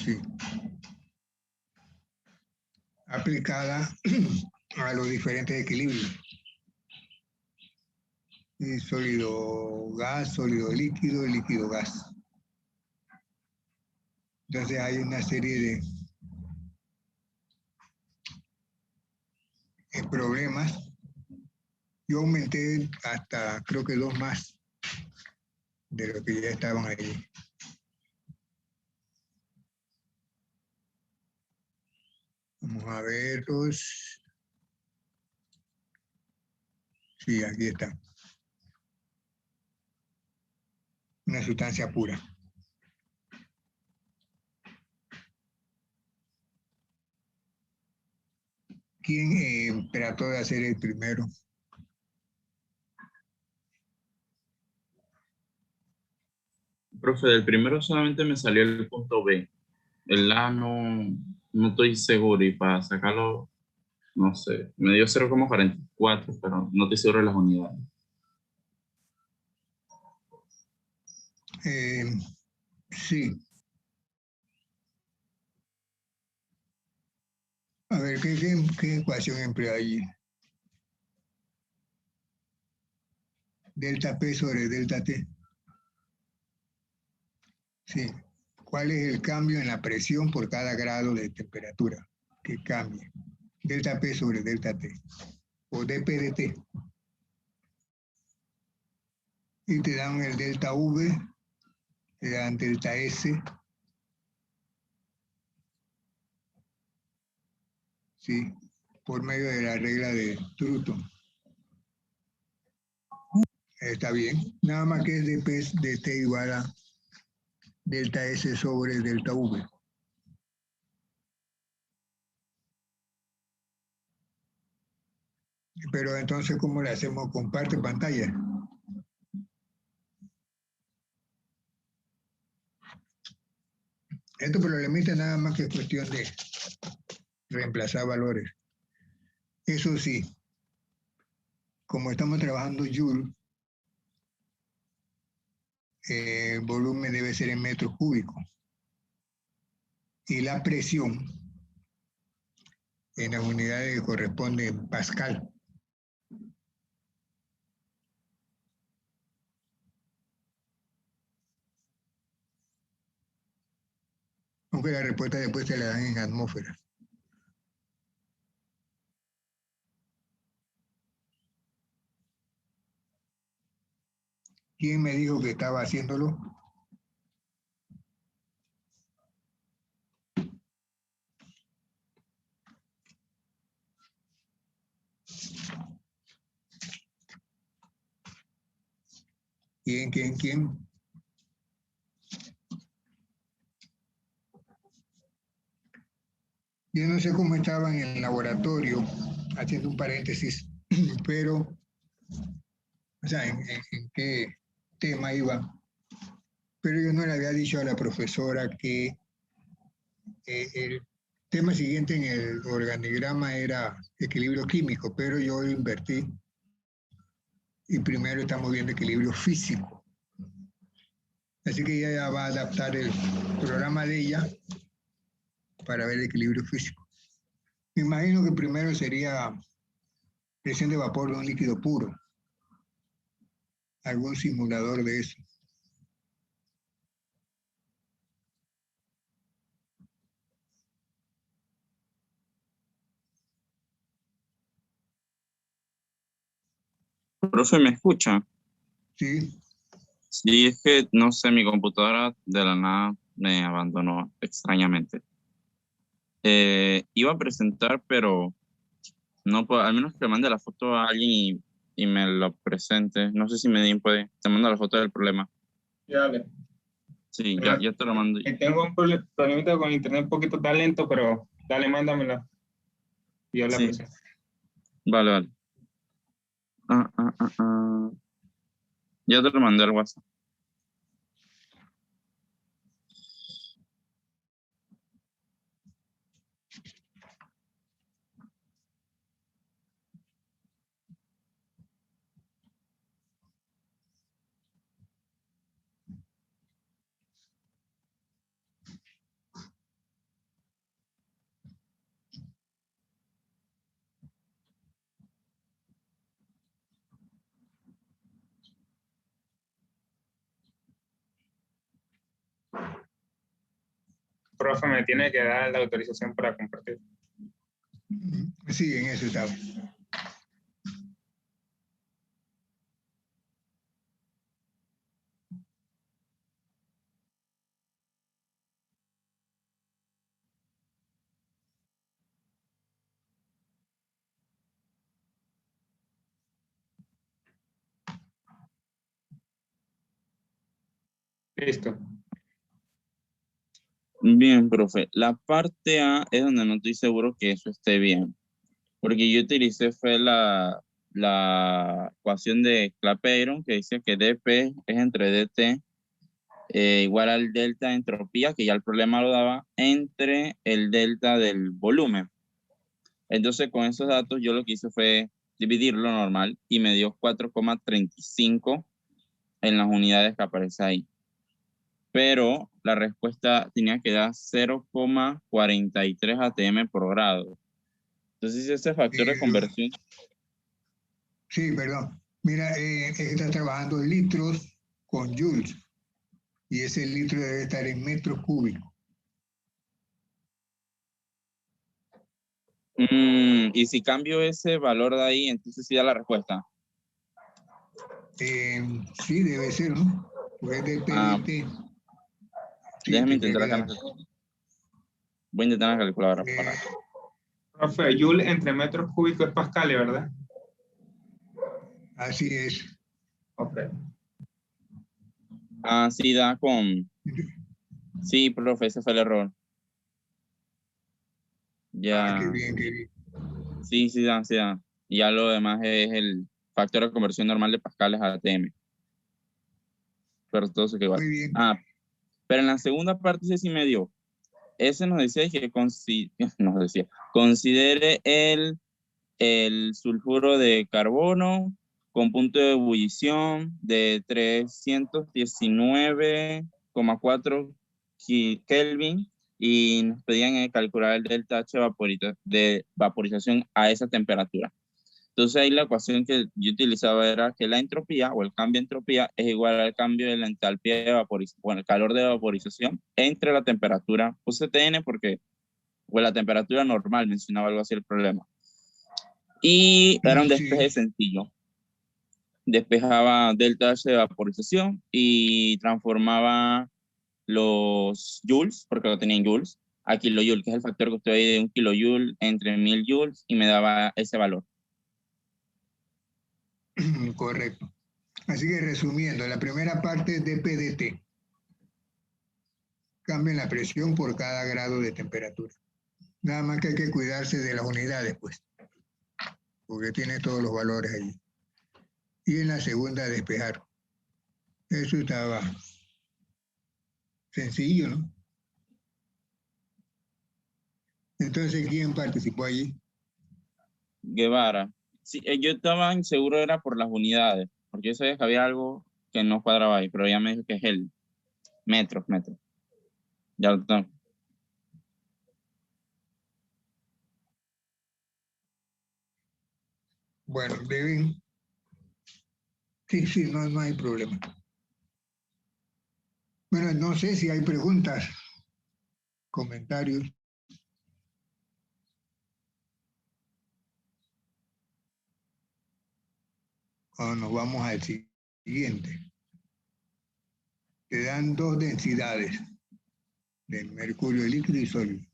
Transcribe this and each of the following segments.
sí, aplicada a los diferentes equilibrios. Y sólido gas, sólido líquido y líquido gas. Entonces hay una serie de problemas. Yo aumenté hasta creo que 2 más de lo que ya estaban ahí. Vamos a verlos. Sí, aquí está. Una sustancia pura. ¿Quién trató de hacer el primero? Profe, del primero solamente me salió el punto B. El A no estoy seguro y para sacarlo, no sé, me dio 0,44, pero no estoy seguro de las unidades. Sí. A ver, ¿qué ecuación emplea allí? Delta P sobre delta T. Sí. ¿Cuál es el cambio en la presión por cada grado de temperatura que cambie? Delta P sobre delta T. O dP de T. Y te dan el delta V, te dan delta S. Sí. Por medio de la regla de Troughton. Está bien. Nada más que es dP de T igual a delta S sobre delta V. Pero entonces, ¿cómo le hacemos? Comparte pantalla. Esto problemita nada más que es cuestión de reemplazar valores. Eso sí, como estamos trabajando Joule, el volumen debe ser en metros cúbicos. Y la presión en las unidades que corresponde en Pascal. Aunque la respuesta después se la dan en atmósfera. ¿Quién me dijo que estaba haciéndolo? ¿Quién? Yo no sé cómo estaba en el laboratorio, haciendo un paréntesis, pero, o sea, en qué tema iba. Pero yo no le había dicho a la profesora que el tema siguiente en el organigrama era equilibrio químico, pero yo lo invertí y primero estamos viendo equilibrio físico. Así que ella va a adaptar el programa de ella para ver el equilibrio físico. Me imagino que primero sería presión de vapor de un líquido puro, algún simulador de eso. Profe, ¿me escucha? Sí. Sí, es que, no sé, mi computadora de la nada me abandonó extrañamente. Iba a presentar, pero no puedo, al menos que mande la foto a alguien y me lo presente. No sé si Medellín puede. Te mando la foto del problema. Ya, dale. Sí, ya te lo mando. Tengo un problemita con internet un poquito tan lento, pero dale, mándamela. Y yo la Sí. presento. Vale. Ya te lo mandé al WhatsApp. profe me tiene que dar la autorización para compartir. Sí, en eso estaba. Listo. Bien, profe. La parte A es donde no estoy seguro que eso esté bien. Porque yo utilicé fue la ecuación de Clapeyron que dice que dP es entre dt igual al delta de entropía, que ya el problema lo daba, entre el delta del volumen. Entonces, con esos datos, yo lo que hice fue dividirlo normal y me dio 4,35 en las unidades que aparece ahí. Pero la respuesta tenía que dar 0,43 atm por grado. Entonces, ese factor de conversión... Sí, perdón. Mira, es que está trabajando en litros con joules. Y ese litro debe estar en metros cúbicos. Y si cambio ese valor de ahí, entonces sí da la respuesta. Sí, debe ser, ¿no? Pues es de PDT. Sí, Déjame tendría intentar que acá. dar. Voy a intentar la calculadora. Profe, Joule entre metros cúbicos es pascales, ¿verdad? Así es. Ok. Sí, da con... Sí, profe, ese fue el error. Ya. Qué bien, qué bien. Sí, sí da, sí da. Y ya lo demás es el factor de conversión normal de pascales a ATM. Pero todo se quedó igual. Muy bien. Pero en la segunda parte ese sí me dio. Ese nos decía que considere el sulfuro de carbono con punto de ebullición de 319,4 Kelvin y nos pedían calcular el delta H de vaporización a esa temperatura. Entonces ahí la ecuación que yo utilizaba era que la entropía o el cambio de entropía es igual al cambio de la entalpía de vaporización, bueno, el calor de vaporización entre la temperatura, puse TN porque pues, la temperatura normal, mencionaba algo así el problema. Y era un despeje sencillo. Despejaba delta H de vaporización y transformaba los joules, porque lo tenía en joules, a kilojoule, que es el factor que estoy de 1 kilojoule entre 1000 joules y me daba ese valor. Correcto. Así que resumiendo, la primera parte es de PDT. Cambien la presión por cada grado de temperatura. Nada más que hay que cuidarse de las unidades, pues, porque tiene todos los valores allí. Y en la segunda, despejar. Eso estaba sencillo, ¿no? Entonces, ¿quién participó allí? Guevara. Sí, yo estaba inseguro era por las unidades, porque yo sabía que había algo que no cuadraba ahí, pero ya me dijo que es el metros. Ya lo tengo. Bueno, deben... Sí, no hay problema. Bueno, no sé si hay preguntas, comentarios. O nos vamos al siguiente. Te dan dos densidades de mercurio líquido y sólido.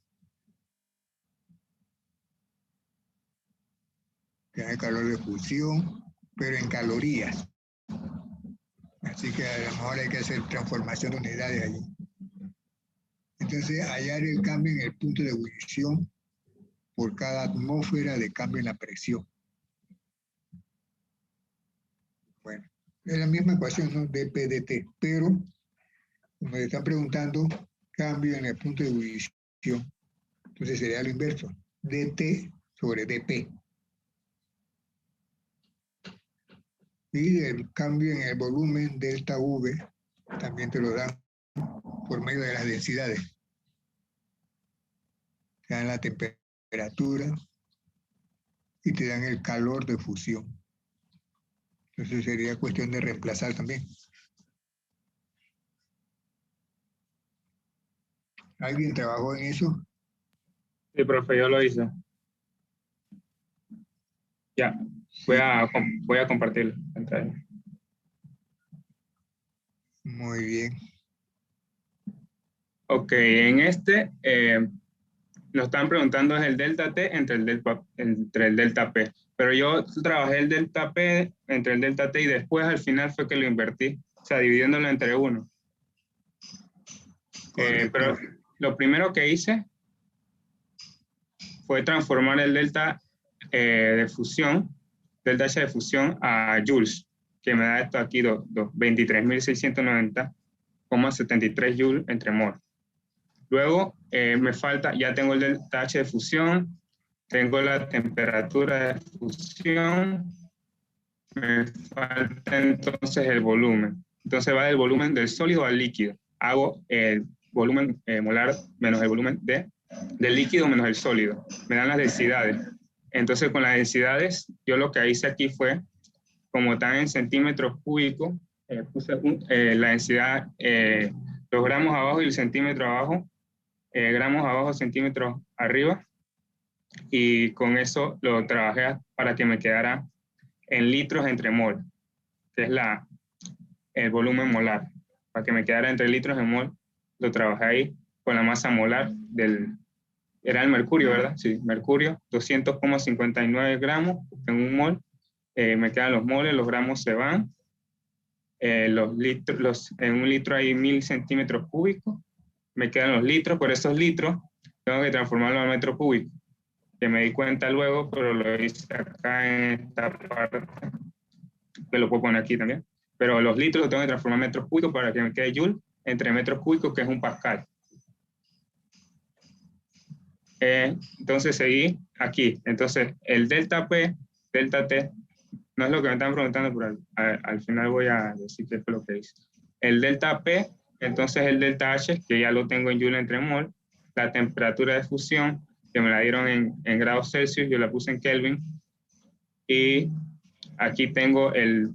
Tiene calor de fusión, pero en calorías. Así que a lo mejor hay que hacer transformación de unidades allí. Entonces, hallar el cambio en el punto de ebullición por cada atmósfera de cambio en la presión. Bueno, es la misma ecuación, ¿no? dP/dt, pero como le están preguntando, cambio en el punto de ebullición. Entonces sería lo inverso, dt sobre dp. Y el cambio en el volumen delta V también te lo dan por medio de las densidades. Te dan la temperatura y te dan el calor de fusión. Entonces sería cuestión de reemplazar también. ¿Alguien trabajó en eso? Sí, profe, yo lo hice. Ya, Sí, voy a compartir la pantalla. muy bien. Ok, en este nos están preguntando es el delta T entre el delta P. Pero yo trabajé el delta P entre el delta T y después al final fue que lo invertí, o sea, dividiéndolo entre 1. Correcto. Pero lo primero que hice fue transformar el delta de fusión, delta H de fusión a joules, que me da esto aquí, 23.690,73 joules entre mol. Luego me falta, ya tengo el delta H de fusión, tengo la temperatura de fusión, me falta entonces el volumen. Entonces va del volumen del sólido al líquido. Hago el volumen molar menos el volumen del líquido menos el sólido. Me dan las densidades. Entonces con las densidades, yo lo que hice aquí fue, como están en centímetros cúbicos, puse la densidad, los gramos abajo y el centímetro abajo, gramos abajo, centímetros arriba, y con eso lo trabajé para que me quedara en litros entre mol, que es el volumen molar. Para que me quedara entre litros en mol, lo trabajé ahí con la masa molar era el mercurio, ¿verdad? Sí, mercurio, 200,59 gramos en un mol. Me quedan los moles, los gramos se van. Los litros, en un litro hay 1000 centímetros cúbicos. Me quedan los litros, por esos litros tengo que transformarlo a metro cúbico, que me di cuenta luego, pero lo hice acá en esta parte, que lo puedo poner aquí también. Pero los litros los tengo que transformar en metros cúbicos para que me quede joule entre metros cúbicos, que es un pascal. Entonces seguí aquí. Entonces el delta P, delta T, no es lo que me están preguntando, pero al final voy a decir qué fue lo que hice. El delta P, entonces el delta H, que ya lo tengo en joule entre mol, la temperatura de fusión, que me la dieron en grados Celsius, yo la puse en Kelvin, y aquí tengo el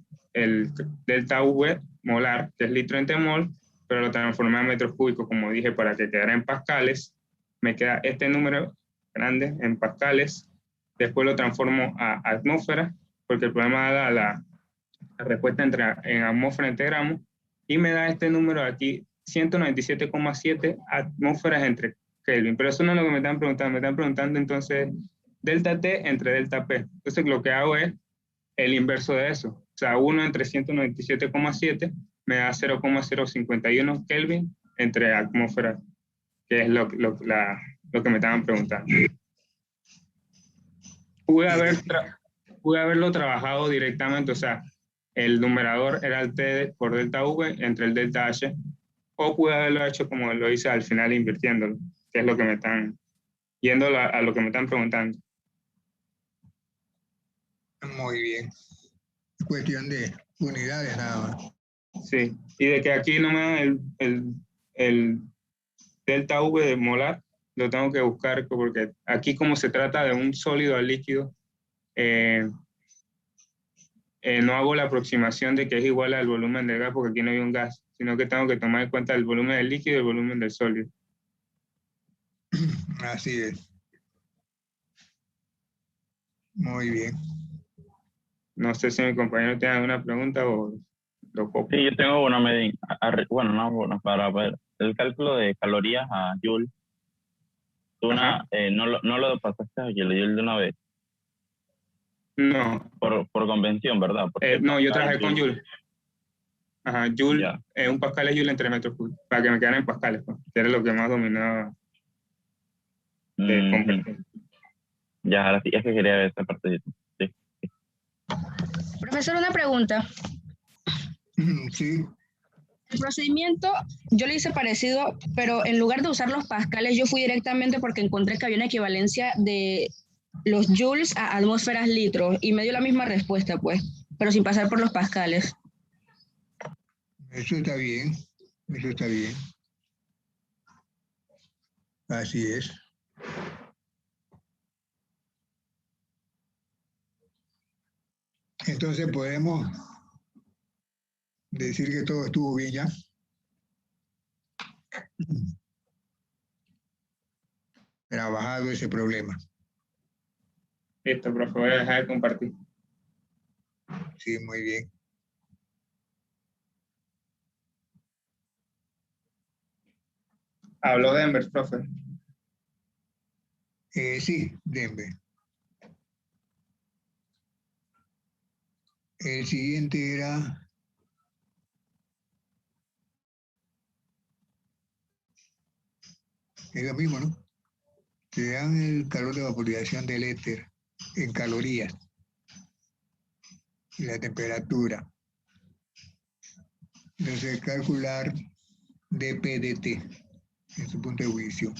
delta V molar, que es litro entre mol, pero lo transformé a metros cúbicos, como dije, para que quedara en pascales. Me queda este número grande en pascales, después lo transformo a atmósfera, porque el problema da la respuesta en atmósfera entre gramos, y me da este número de aquí, 197,7 atmósferas entre Kelvin. Pero eso no es lo que me están preguntando entonces delta T entre delta P. Entonces lo que hago es el inverso de eso. O sea, 1 entre 197,7 me da 0,051 Kelvin entre atmósfera, que es lo que me estaban preguntando. Pude haberlo trabajado directamente, o sea, el numerador era el T por delta V entre el delta H, o pude haberlo hecho como lo hice al final invirtiéndolo, que es lo que me están, yendo a lo que me están preguntando. Muy bien. Es cuestión de unidades nada más. Sí, y de que aquí no me dan el delta V de molar, lo tengo que buscar porque aquí como se trata de un sólido al líquido, no hago la aproximación de que es igual al volumen del gas porque aquí no hay un gas, sino que tengo que tomar en cuenta el volumen del líquido y el volumen del sólido. Así es. Muy bien. No sé si mi compañero tiene alguna pregunta o lo copio. Sí, yo tengo una medida, bueno, no, para ver el cálculo de calorías a joule. No lo pasaste a joule de una vez. No. Por convención, ¿verdad? No, yo trabajé con joule. Ajá, joule, un pascal es joule entre metros cúbicos, para que me quedaran en pascales, pues, que era lo que más dominaba convertir. Ya, ahora sí, es que quería ver esta parte de sí. Profesor, una pregunta. Sí. El procedimiento yo le hice parecido, pero en lugar de usar los pascales, yo fui directamente porque encontré que había una equivalencia de los joules a atmósferas litros y me dio la misma respuesta, pues, pero sin pasar por los pascales. Eso está bien. Eso está bien. Así es. Entonces podemos decir que todo estuvo bien ya. trabajado ese problema. Listo, profe, voy a dejar de compartir. Sí, muy bien. Habló Denver, profe. Sí, Denver. El siguiente era... Es lo mismo, ¿no? Te dan el calor de vaporización del éter en calorías y la temperatura. Entonces, calcular dP/dt en su punto de ebullición.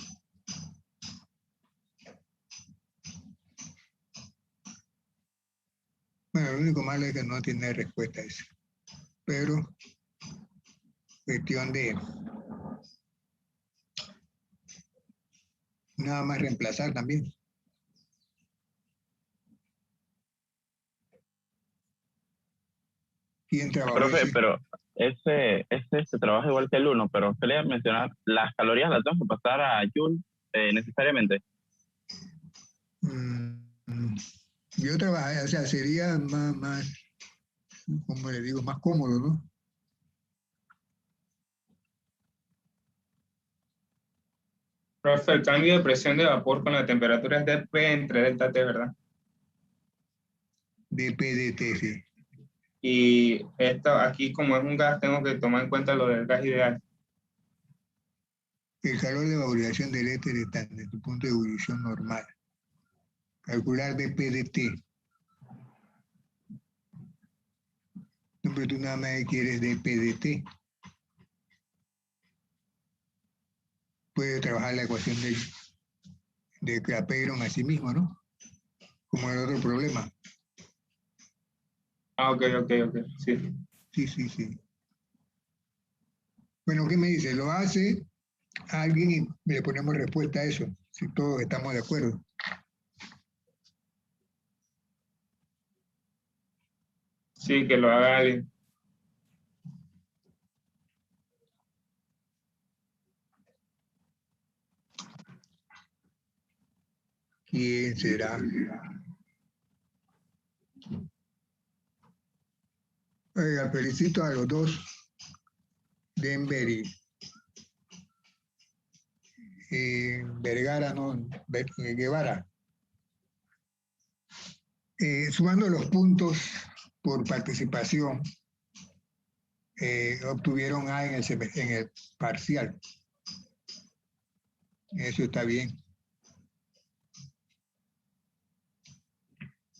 Bueno, lo único malo es que no tiene respuesta a eso. Pero, cuestión de nada más reemplazar también. ¿Quién trabajó Profe, ese? pero se trabaja igual que el uno, pero quería mencionar, las calorías las tengo que pasar a Joule necesariamente. Yo trabajé, o sea, sería más, como le digo, más cómodo, ¿no? Profe, el cambio de presión de vapor con la temperatura es dP entre delta T, ¿verdad? dP/dt, sí. Y esto aquí, como es un gas, tengo que tomar en cuenta lo del gas ideal. El calor de vaporización del éter está en su punto de ebullición normal. Calcular dP/dt. No, pero tú nada más quieres dP/dt. Puedes trabajar la ecuación de Clapeyron a sí mismo, ¿no? Como el otro problema. Ah, ok, sí. Sí. Bueno, ¿qué me dice? Lo hace alguien y le ponemos respuesta a eso, si todos estamos de acuerdo. Sí, que lo haga alguien. ¿Quién será? Oiga, felicito a los dos, Denver y Vergara, no, Guevara. Sumando los puntos por participación, obtuvieron A en el parcial. Eso está bien.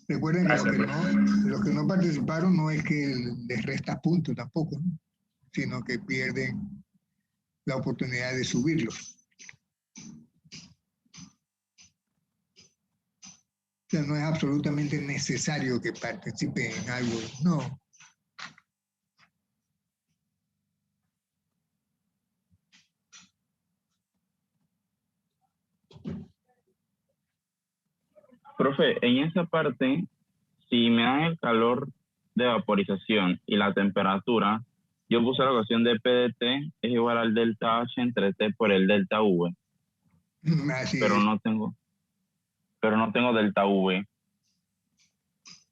Recuerden que los que no participaron no es que les resta puntos tampoco, ¿no? Sino que pierden la oportunidad de subirlos. O sea, no es absolutamente necesario que participen en algo, no. Profe, en esa parte, si me dan el calor de vaporización y la temperatura, yo puse la ecuación de PDT es igual al delta H entre T por el delta V, Así pero es. no tengo delta V.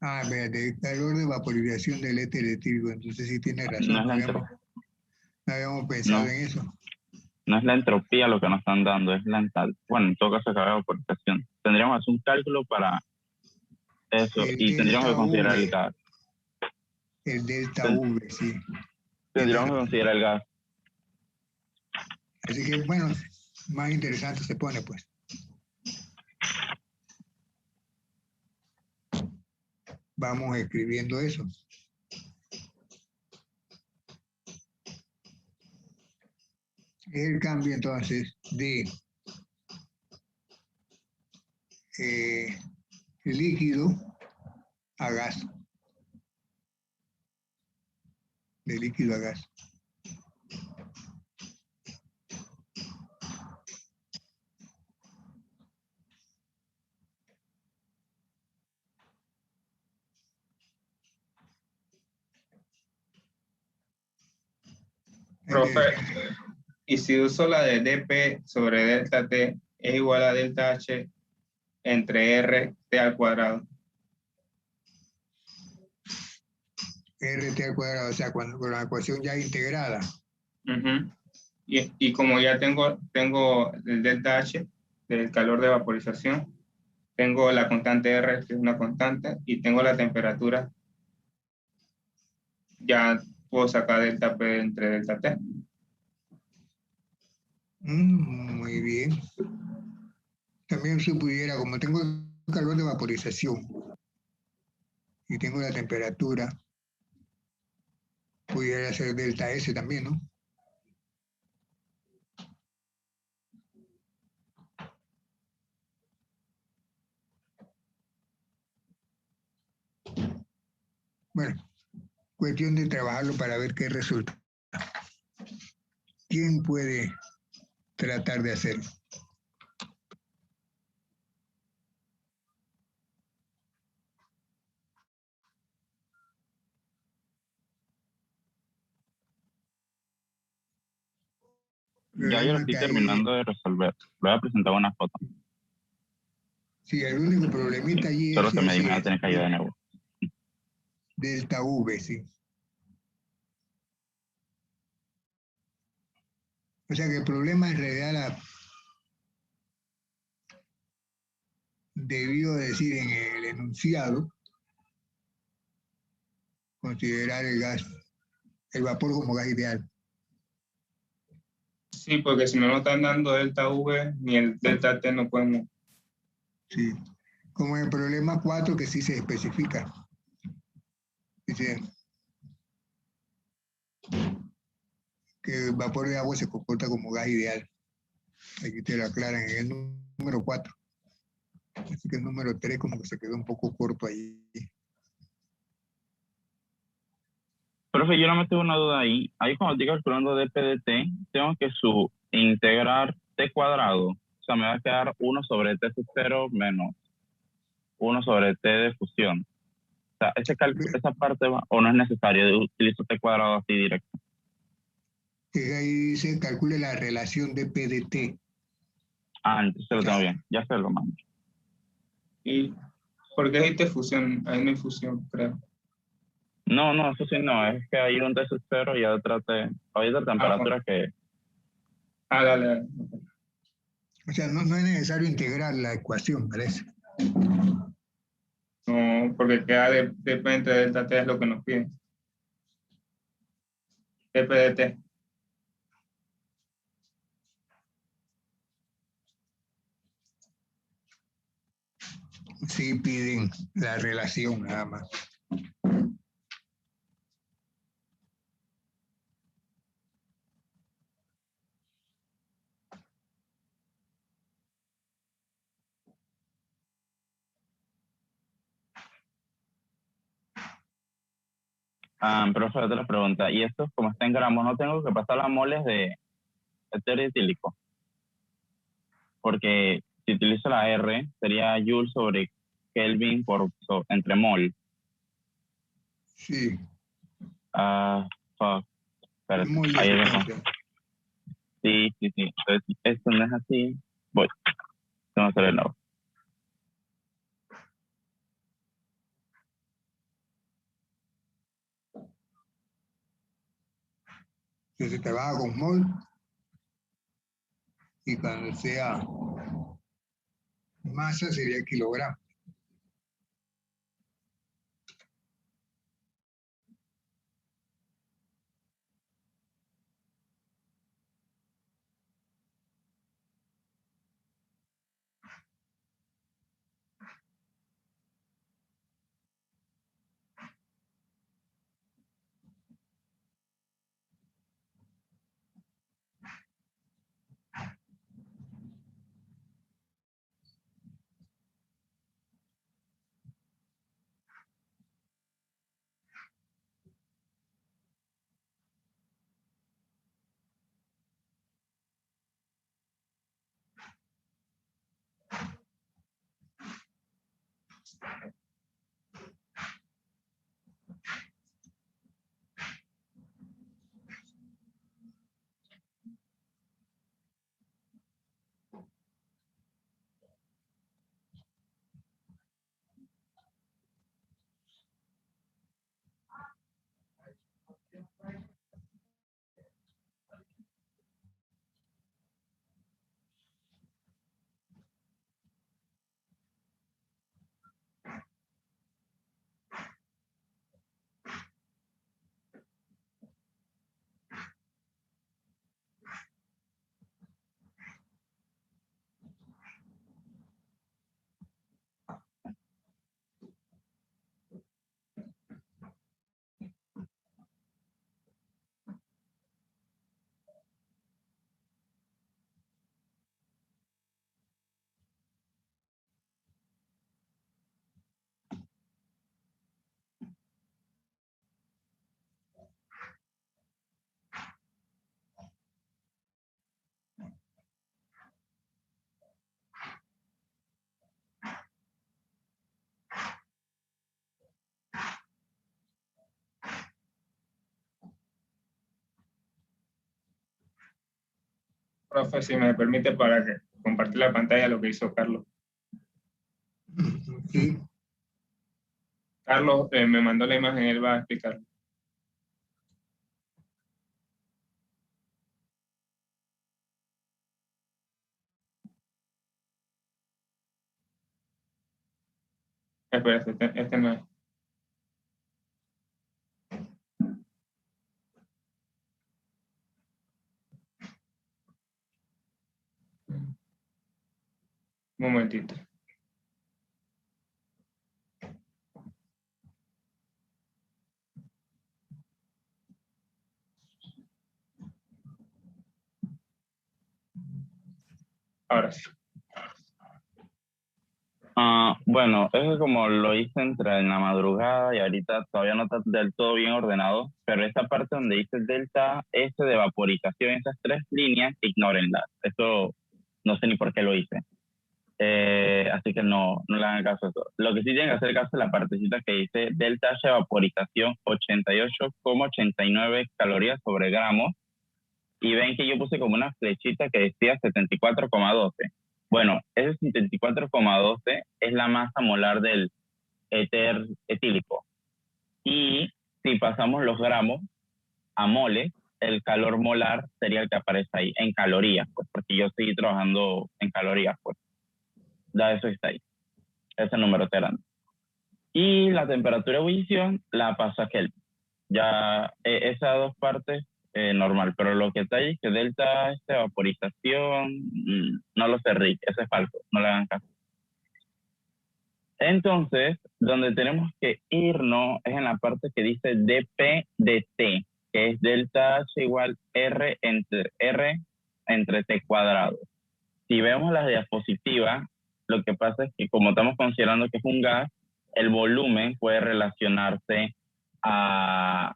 Ah, espérate, el calor de vaporización del éter etílico, entonces sí tienes No razón, es no habíamos pensado no, en eso. no es la entropía lo que nos están dando, es la entalpía. Bueno, en todo caso, acaba de vaporización. Tendríamos que hacer un cálculo para eso El y tendríamos que delta considerar el V, gas. el delta V, sí, tienes Tendríamos que razón. considerar el gas. Así que, bueno, más interesante se pone, pues. Vamos escribiendo eso. Es el cambio entonces de líquido a gas. De líquido a gas. Profe, y si uso la de dP sobre delta T, es igual a delta H entre RT al cuadrado. RT al cuadrado, o sea, cuando, con la ecuación ya integrada. Ujú. Y como ya tengo el delta H del calor de vaporización, tengo la constante R, que es una constante, y tengo la temperatura, ya puedo sacar delta P entre delta T. Muy bien. También se pudiera, como tengo el calor de vaporización y tengo la temperatura, pudiera ser delta S también, ¿no? Bueno, cuestión de trabajarlo para ver qué resulta. ¿Quién puede tratar de hacerlo? Ya yo lo Problema estoy que hay, terminando de resolver. Le voy a presentar una foto. sí, el único problemita allí Solo es que me ese, va a tener que ayudar de nuevo. delta V, sí. O sea que el problema en realidad debió decir en el enunciado, considerar el gas, el vapor como gas ideal. Sí, porque si no nos están dando delta V ni el delta T no podemos. Sí. Como en el problema 4 que sí se especifica. Dice que el vapor de agua se comporta como gas ideal. Aquí te lo aclaran en el número 4. Así que el número 3 como que se quedó un poco corto ahí. Profe, yo no me tengo una duda ahí. Ahí cuando estoy calculando dp de t, tengo que integrar t cuadrado. O sea, me va a quedar 1 sobre t sub 0 menos 1 sobre t de fusión. O sea, esa parte va, o no es necesario, utilizo t cuadrado así directo. Ahí dice, calcule la relación de PDT. Ah, entonces lo tengo Ya. bien. Ya se lo mando. ¿Y por qué dijiste fusión? Ahí no hay fusión, creo. No, no, eso sí no. Es que hay un t sub 0 y hay otra temperatura que... Dale, dale. O sea, no es necesario integrar la ecuación, parece. No, porque queda depende de delta T es lo que nos piden. dp de T. Sí piden la relación nada más. Profe, otra pregunta. ¿Y esto, como está en gramos, no tengo que pasar las moles de etéreo etílico? Porque si utilizo la R, sería Joule sobre Kelvin entre mol. Sí, Fuck. es Espérate, muy ahí de dejo. secuencia. Sí, sí, sí. Entonces, esto no es así. Voy. Vamos a hacer el nuevo. Entonces trabaja con mol y cuando sea masa sería kilogramo. Profe, si me permite para que compartir la pantalla lo que hizo Carlos. Sí. Carlos me mandó la imagen, él va a explicarlo. Espera, este no es. Un momentito. Ahora sí. Bueno, eso es como lo hice entre en la madrugada y ahorita todavía no está del todo bien ordenado, pero esta parte donde dice delta S de vaporización, esas tres líneas, ignórenlas. Eso no sé ni por qué lo hice. Así que no le hagan caso a eso. Lo que sí tienen que hacer caso es la partecita que dice delta H de vaporización 88,89 calorías sobre gramos. Y ven que yo puse como una flechita que decía 74,12. Bueno, ese 74,12 es la masa molar del éter etílico. Y si pasamos los gramos a moles, el calor molar sería el que aparece ahí, en calorías, pues, porque yo seguí trabajando en calorías, pues. Da eso está ahí. Ese número grande. Y la temperatura de ebullición la pasa a Kelvin. Ya esas dos partes normal, pero lo que está ahí, que delta vaporización, no lo sé, Rick, eso es falso, no le hagan caso. Entonces, donde tenemos que irnos es en la parte que dice dp de t, que es delta H igual R entre T cuadrado. Si vemos las diapositivas, lo que pasa es que como estamos considerando que es un gas, el volumen puede relacionarse a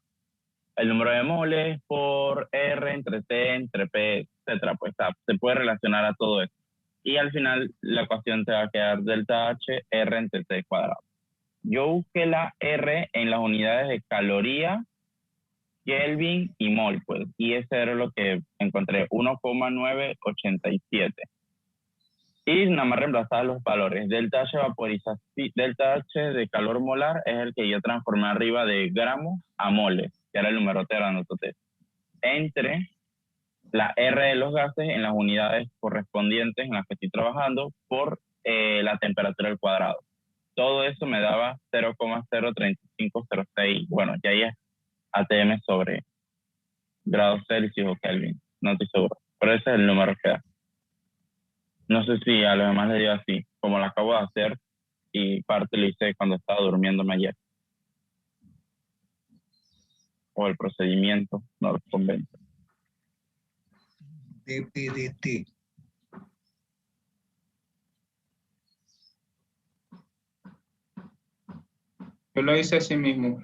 el número de moles por R entre T, entre P, etcétera. Pues se puede relacionar a todo esto. Y al final la ecuación te va a quedar delta H R entre T cuadrado. Yo busqué la R en las unidades de caloría, Kelvin y mol, pues. Y ese era lo que encontré, 1,987. Y nada más reemplazaba los valores. Delta H vaporización, delta H de calor molar es el que yo transformé arriba de gramos a moles, que era el numerote grandotote, entre la R de los gases en las unidades correspondientes en las que estoy trabajando por la temperatura al cuadrado. Todo eso me daba 0,03506. Bueno, ya ahí es ATM sobre grados Celsius o Kelvin, no estoy seguro, pero ese es el número que da. No sé si a los demás les digo así, como lo acabo de hacer y parte lo hice cuando estaba durmiéndome ayer. O el procedimiento no los convence. DPDT. Yo lo hice así mismo.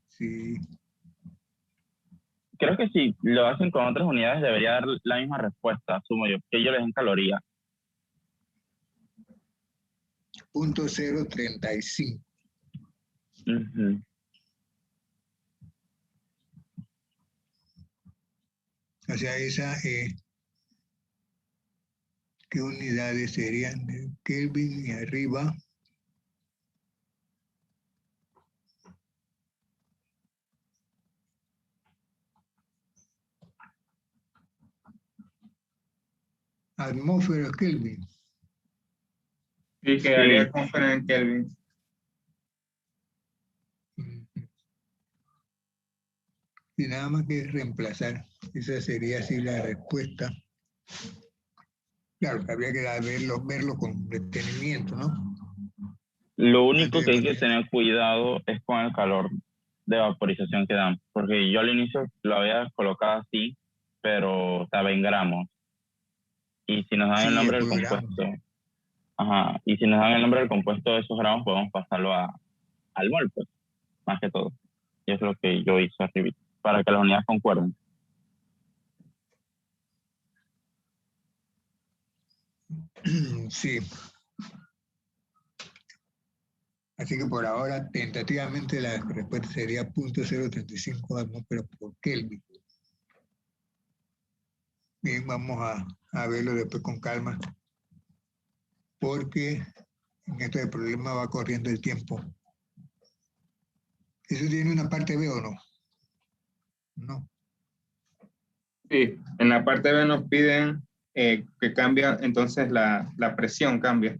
Sí. Creo que si lo hacen con otras unidades debería dar la misma respuesta, asumo yo, que ellos les den calorías. 0.035. O sea, esa, ¿qué unidades serían? De Kelvin y arriba. Atmósfera Kelvin. Y quedaría atmósfera en Kelvin. Y nada más que reemplazar. Esa sería así la respuesta. Claro, habría que verlo con detenimiento, ¿no? Lo único que hay que tener cuidado es con el calor de vaporización que dan, porque yo al inicio lo había colocado así, pero estaba en gramos. Y si nos dan el nombre del compuesto, y si nos dan el nombre del compuesto de esos gramos, podemos pasarlo al mol, pues, más que todo. Y es lo que yo hice arriba, para que las unidades concuerden. Sí. Así que por ahora, tentativamente, la respuesta sería 0.035 atmósferas por Kelvin. Bien, vamos a verlo después con calma, porque en esto del problema va corriendo el tiempo. ¿Eso tiene una parte B o no? No. Sí, en la parte B nos piden que cambia, entonces la presión cambia.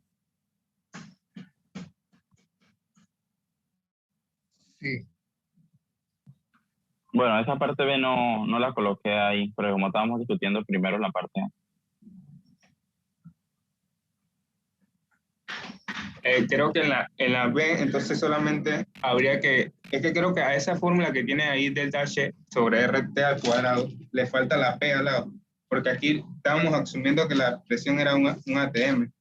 Sí. Bueno, esa parte B no la coloqué ahí, pero como estábamos discutiendo primero la parte A. Creo que en la B, entonces solamente habría que, es que creo que a esa fórmula que tiene ahí delta H sobre RT al cuadrado, le falta la P al lado, porque aquí estábamos asumiendo que la presión era un ATM.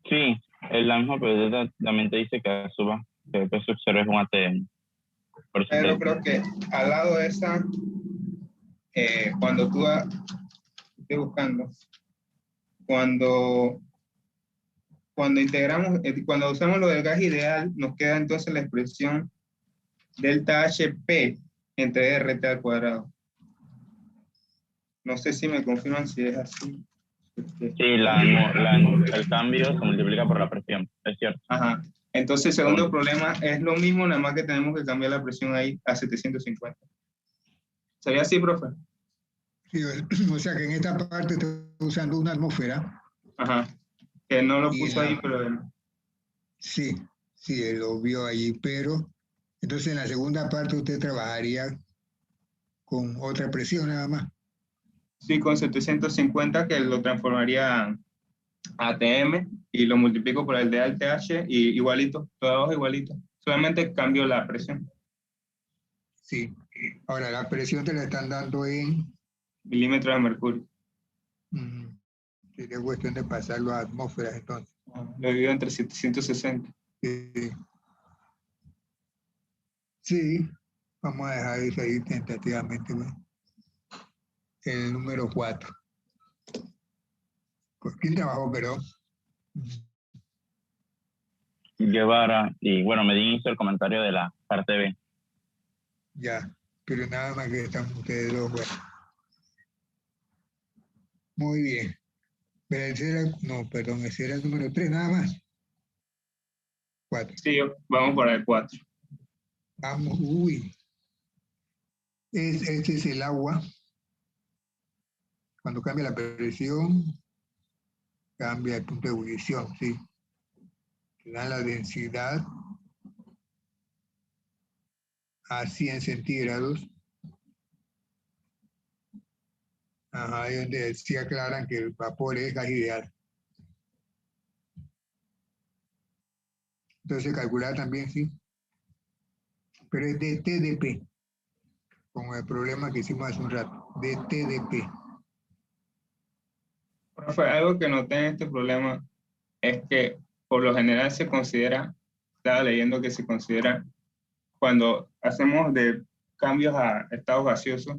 Sí, es la misma, pero también te dice que suba, que P sub 0 es un ATM. Por eso Pero creo que al lado de esa, cuando tú, estoy buscando, cuando integramos, cuando usamos lo del gas ideal, nos queda entonces la expresión delta HP entre RT al cuadrado. No sé si me confirman si es así. sí, el cambio se multiplica por la presión, es cierto. Ajá. Entonces, el segundo problema es lo mismo, nada más que tenemos que cambiar la presión ahí a 750. ¿Sería así, profe? Sí, o sea que en esta parte estoy usando una atmósfera. Ajá. Que no lo Y puso ahí, pero... sí, él lo vio allí, pero entonces en la segunda parte usted trabajaría con otra presión nada más. Sí, con 750 que lo transformaría a ATM y lo multiplico por el de ALTH y igualito, todos igualitos. Solamente cambio la presión. Sí. Ahora, la presión te la están dando en... Milímetros de mercurio. Sería cuestión de pasarlo a atmósferas entonces. Lo divido entre 760. Sí, vamos a dejar eso ahí tentativamente, ¿no? El número 4. ¿Quién trabajó, perdón? Guevara, y bueno, Medina hizo el comentario de la parte B. Ya, pero nada más que están ustedes dos, bueno. Muy bien. Pero ese era, no, perdón, ese era el número 3, nada más. 4. Sí, vamos por el 4. Vamos, este es el agua. Cuando cambia la presión, cambia el punto de ebullición, ¿sí? Te dan la densidad a 100 centígrados. Ajá, ahí donde sí aclaran que el vapor es gas ideal. Entonces calcular también, sí. Pero es de TDP, con el problema que hicimos hace un rato, de TDP. Profe, algo que noté en este problema es que por lo general se considera, estaba leyendo que se considera, cuando hacemos de cambios a estados gaseosos,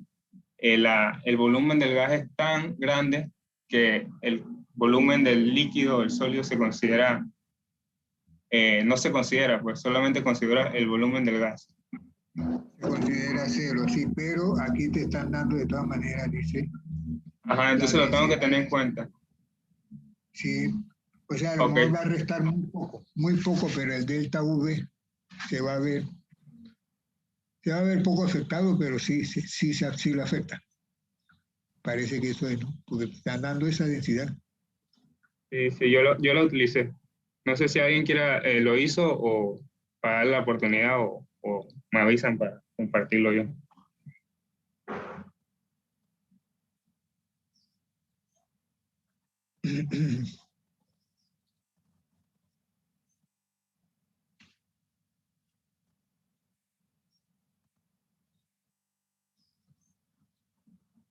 el volumen del gas es tan grande que el volumen del líquido o el sólido se considera, no se considera, pues solamente considera el volumen del gas. Se considera cero, sí, pero aquí te están dando de todas maneras, dice. Ajá, entonces lo tengo que tener en cuenta. Sí, o sea, a lo mejor va a restar muy poco, pero el delta V se va a ver poco afectado, pero sí lo afecta. Parece que eso es, ¿no? Porque te están dando esa densidad. Sí, yo lo utilicé. No sé si alguien lo hizo o para dar la oportunidad o me avisan para compartirlo yo.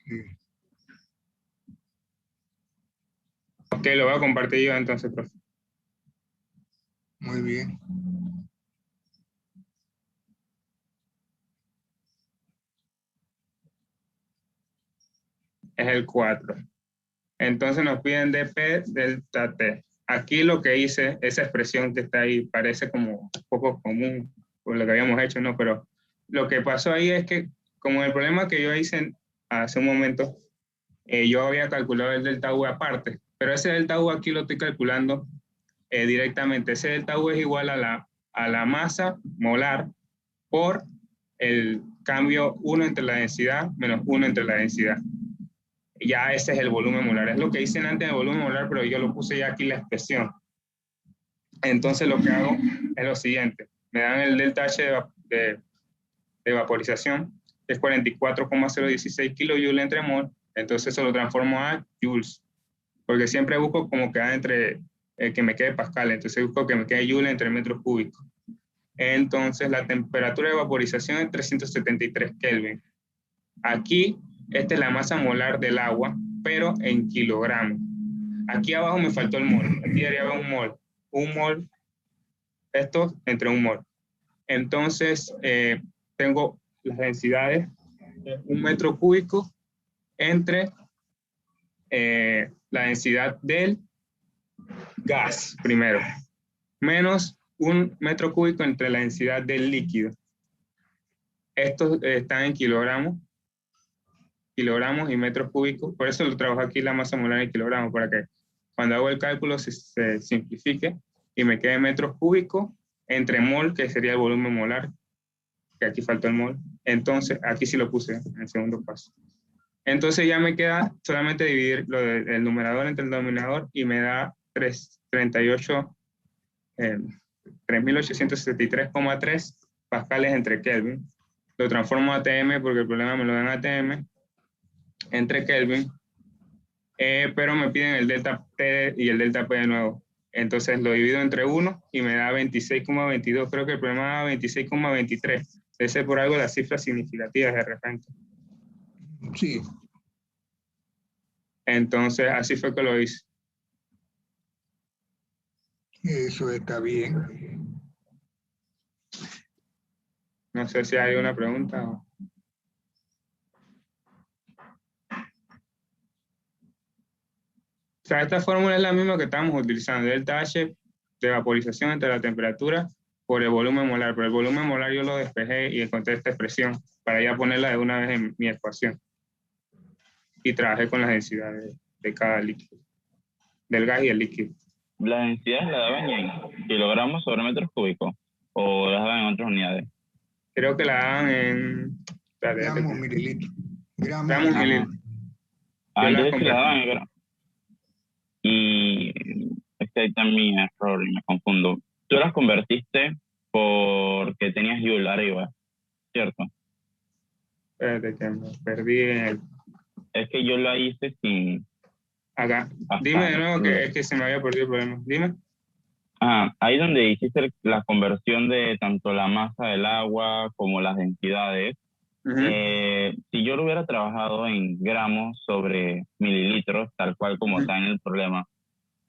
Sí. Ok, lo voy a compartir yo entonces, profe. Muy bien. Es el 4. Entonces nos piden dP delta T. Aquí lo que hice, esa expresión que está ahí, parece como un poco común por lo que habíamos hecho, ¿no? Pero lo que pasó ahí es que, como el problema que yo hice hace un momento, yo había calculado el delta U aparte, pero ese delta U aquí lo estoy calculando directamente. Ese delta U es igual a la masa molar por el cambio 1 entre la densidad menos 1 entre la densidad. Ya ese es el volumen molar. Es lo que dicen antes del volumen molar, pero yo lo puse ya aquí la expresión. Entonces lo que hago es lo siguiente. Me dan el delta H de vaporización, que es 44,016 kilojoules entre mol. Entonces eso lo transformo a joules, porque siempre busco como quedar entre que me quede pascal. Entonces busco que me quede joule entre metros cúbicos. Entonces la temperatura de vaporización es 373 Kelvin. Aquí, esta es la masa molar del agua, pero en kilogramos. Aquí abajo me faltó el mol. Aquí debería haber un mol. Un mol, esto entre un mol. Entonces, tengo las densidades de 1 metro cúbico entre la densidad del gas, primero, menos 1 metro cúbico entre la densidad del líquido. Estos están en kilogramos y metros cúbicos. Por eso lo trabajo aquí la masa molar en kilogramos, para que cuando hago el cálculo se simplifique y me quede metros cúbicos entre mol, que sería el volumen molar, que aquí faltó el mol. Entonces, aquí sí lo puse en el segundo paso. Entonces ya me queda solamente dividir el numerador entre el denominador y me da 3.863,3 pascales entre Kelvin. Lo transformo a ATM porque el problema me lo dan ATM entre Kelvin, pero me piden el delta T y el delta P de nuevo. Entonces lo divido entre 1 y me da 26,22. Creo que el problema da 26,23. Ese por algo las cifras significativas de repente. Sí. Entonces así fue que lo hice. Eso está bien. No sé si hay una pregunta. O sea, esta fórmula es la misma que estamos utilizando. Delta H de vaporización entre la temperatura por el volumen molar. Pero el volumen molar yo lo despejé y encontré esta expresión para ya ponerla de una vez en mi ecuación. Y trabajé con las densidades de cada líquido, del gas y el líquido. ¿Las densidades la daban en kilogramos sobre metros cúbicos o las daban en otras unidades? Creo que la daban en Gramos, mililitros. Gramos, mililitros. Ah, Yo las entonces sí la convertí. daban en gramos. Y es que ahí también error y me confundo. Tú las convertiste porque tenías Joule arriba, ¿cierto? Espérate que me perdí en el... Es que yo la hice sin... Acá. Pascal. Dime de nuevo que es que se me había perdido el problema. Dime. Ahí donde hiciste la conversión de tanto la masa del agua como las densidades, si yo lo hubiera trabajado en gramos sobre mililitros, tal cual como está en el problema,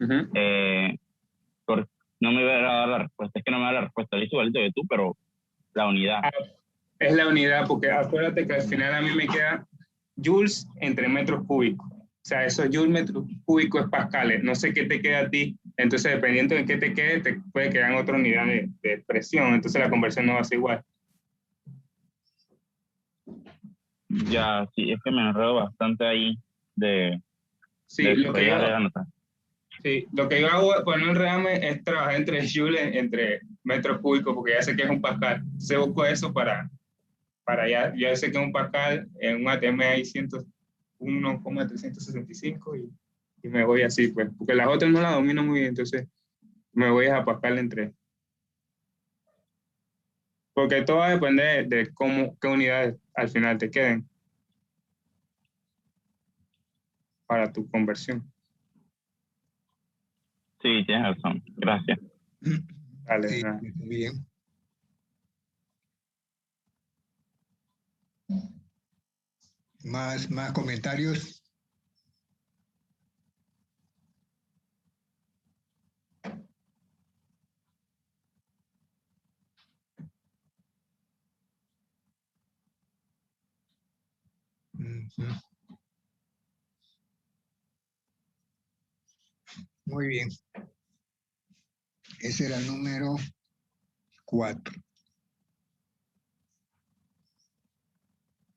no me hubiera dado la respuesta. Es que no me da la respuesta. Le hice igualito que tú, pero la unidad. Es la unidad, porque acuérdate que al final a mí me queda joules entre metros cúbicos. O sea, esos joules metros cúbicos es pascales. No sé qué te queda a ti. Entonces, dependiendo de qué te quede, te puede quedar en otra unidad de presión. Entonces, la conversión no va a ser igual. Ya, sí, es que me enredo bastante ahí Sí, lo que yo hago para no enredarme es trabajar entre joules, entre metros cúbicos, porque ya sé que es un pascal. Se busco eso para ya sé que un pascal en un ATM hay 1,365 y me voy así, pues, porque las otras no las domino muy bien, entonces me voy a pascal entre. Porque todo va a depender de qué unidades al final te queden para tu conversión. Sí, tienes razón. Gracias. Dale, Sí, nada. bien. ¿Más comentarios? Muy bien. Ese era el número 4.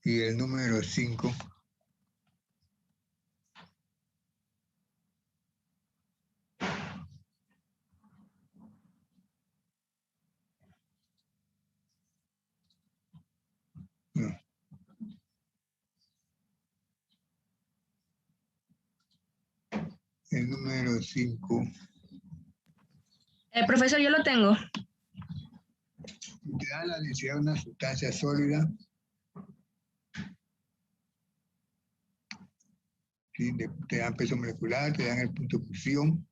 Y el número 5 El número 5. Profesor, yo lo tengo. Te da la densidad de una sustancia sólida. ¿Sí? Te dan peso molecular, te dan el punto de fusión.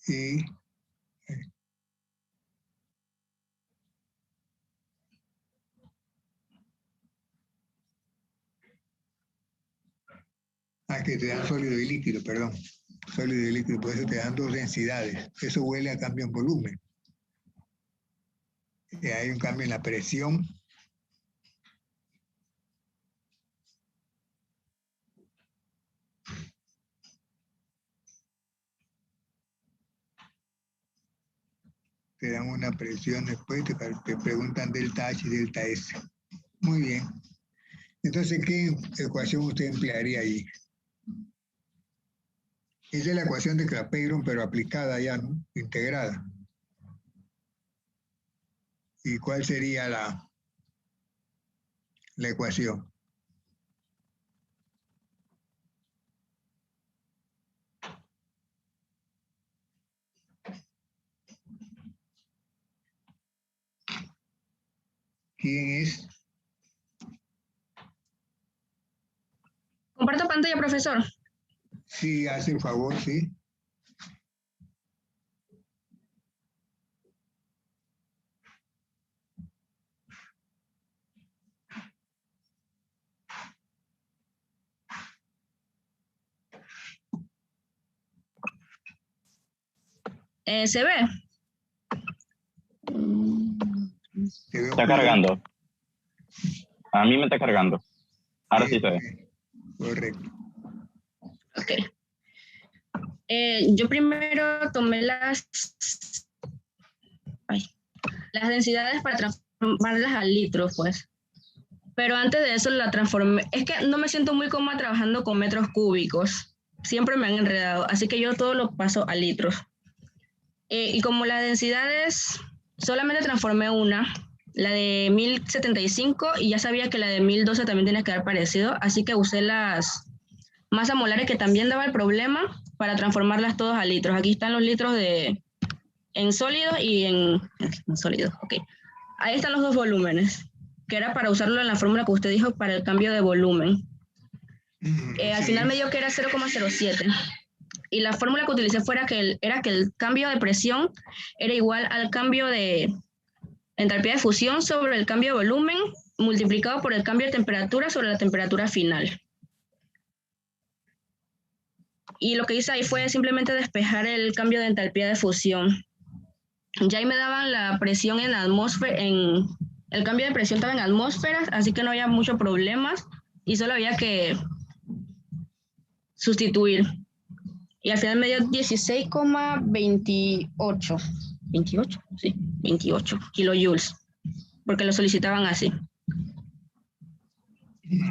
Y que te dan sólido y líquido, perdón. Sólido y líquido, por eso te dan dos densidades. Eso huele a cambio en volumen. Hay un cambio en la presión. Te dan una presión después, te preguntan delta H y delta S. Muy bien. Entonces, ¿qué ecuación usted emplearía ahí? Esa es la ecuación de Clapeyron, pero aplicada ya, ¿no? Integrada. ¿Y cuál sería la ecuación? ¿Quién es? Comparto pantalla, profesor. Sí, hace el favor, sí. ¿Se ve? Está cargando. A mí me está cargando. Ahora sí se ve. Correcto. Ok. Yo primero tomé las densidades para transformarlas a litros, pues. Pero antes de eso la transformé. Es que no me siento muy cómoda trabajando con metros cúbicos. Siempre me han enredado. Así que yo todo lo paso a litros. Y como las densidades, solamente transformé una, la de 1075, y ya sabía que la de 1012 también tenía que dar parecido. Así que usé las masas molares que también daba el problema para transformarlas todas a litros. Aquí están los litros en sólido y en sólido. Ok. Ahí están los dos volúmenes, que era para usarlo en la fórmula que usted dijo para el cambio de volumen. Al final me dio que era 0,07. Y la fórmula que utilicé era que el cambio de presión era igual al cambio de entalpía de fusión sobre el cambio de volumen multiplicado por el cambio de temperatura sobre la temperatura final. Y lo que hice ahí fue simplemente despejar el cambio de entalpía de fusión. Ya ahí me daban la presión en atmósfera, el cambio de presión estaba en atmósferas, así que no había muchos problemas y solo había que sustituir. Y al final me dio 16,28. 28, sí, 28 kilojoules, porque lo solicitaban así.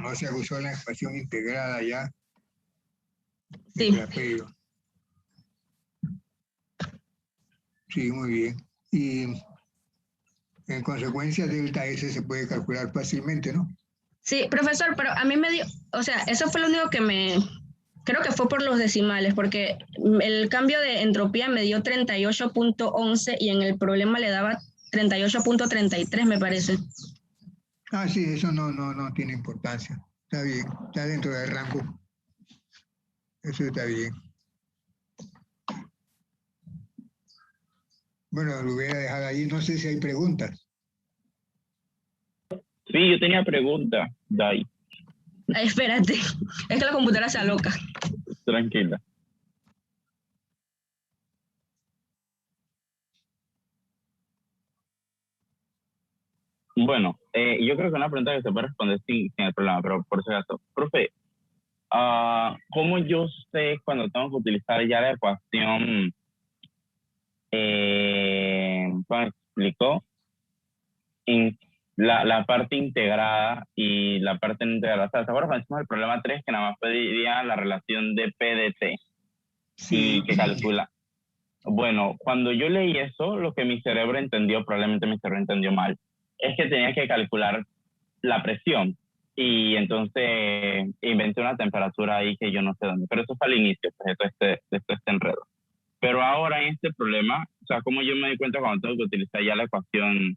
O sea, usó la ecuación integrada ya. Sí. Sí, muy bien. Y en consecuencia, delta S se puede calcular fácilmente, ¿no? Sí, profesor, pero a mí me dio, o sea, eso fue lo único que creo que fue por los decimales, porque el cambio de entropía me dio 38.11 y en el problema le daba 38.33, me parece. Sí, eso no tiene importancia. Está bien, está dentro del rango. Eso está bien. Bueno, lo hubiera dejado ahí. No sé si hay preguntas. Sí, yo tenía pregunta, Dai. Espérate, es que la computadora se aloca. Tranquila. Bueno, yo creo que una pregunta que se puede responder sin el problema, pero por si acaso. Profe, ¿cómo yo sé cuando tengo que utilizar ya la ecuación? ¿Cómo explicó? La parte integrada y la parte no integrada. O sea, ¿se acuerdan cuando hicimos el problema 3 que nada más pedía la relación de P de T? Sí. Y que calcula. Bueno, cuando yo leí eso, lo que mi cerebro entendió, probablemente mi cerebro entendió mal, es que tenía que calcular la presión. Y entonces inventé una temperatura ahí que yo no sé dónde. Pero eso fue al inicio, pues, de todo este enredo. Pero ahora en este problema, o sea, como yo me di cuenta cuando tengo que utilizar ya la ecuación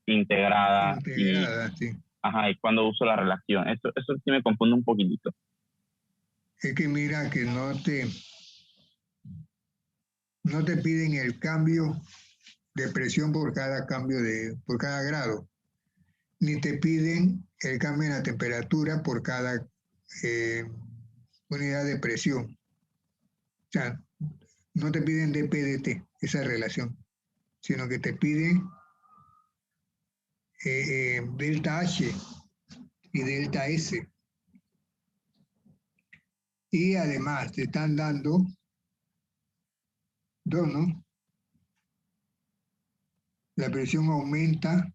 integrada Integrada, sí. Ajá, y cuando uso la relación. Eso sí me confunde un poquitito. Es que mira que no te piden el cambio de presión por cada por cada grado, ni te piden el cambio en la temperatura por cada unidad de presión. O sea, no te piden dP/dT, esa relación, sino que te piden delta H y delta S. Y además te están dando dos, ¿no? La presión aumenta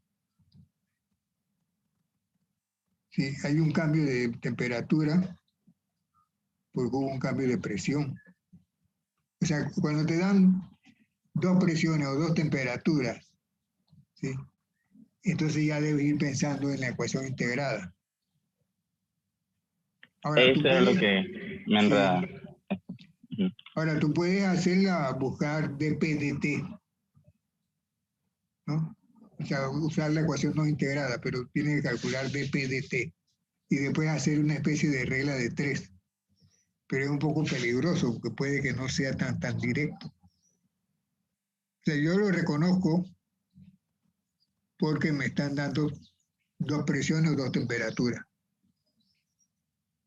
si hay un cambio de temperatura porque hubo un cambio de presión. O sea, cuando te dan dos presiones o dos temperaturas, ¿sí? Entonces ya debes ir pensando en la ecuación integrada. Ahora, Eso es lo que me enreda. Sí. Ahora, tú puedes hacerla, buscar dP/dT, ¿no? O sea, usar la ecuación no integrada, pero tienes que calcular dP/dT y después hacer una especie de regla de 3. Pero es un poco peligroso porque puede que no sea tan directo. O sea, yo lo reconozco porque me están dando dos presiones o dos temperaturas,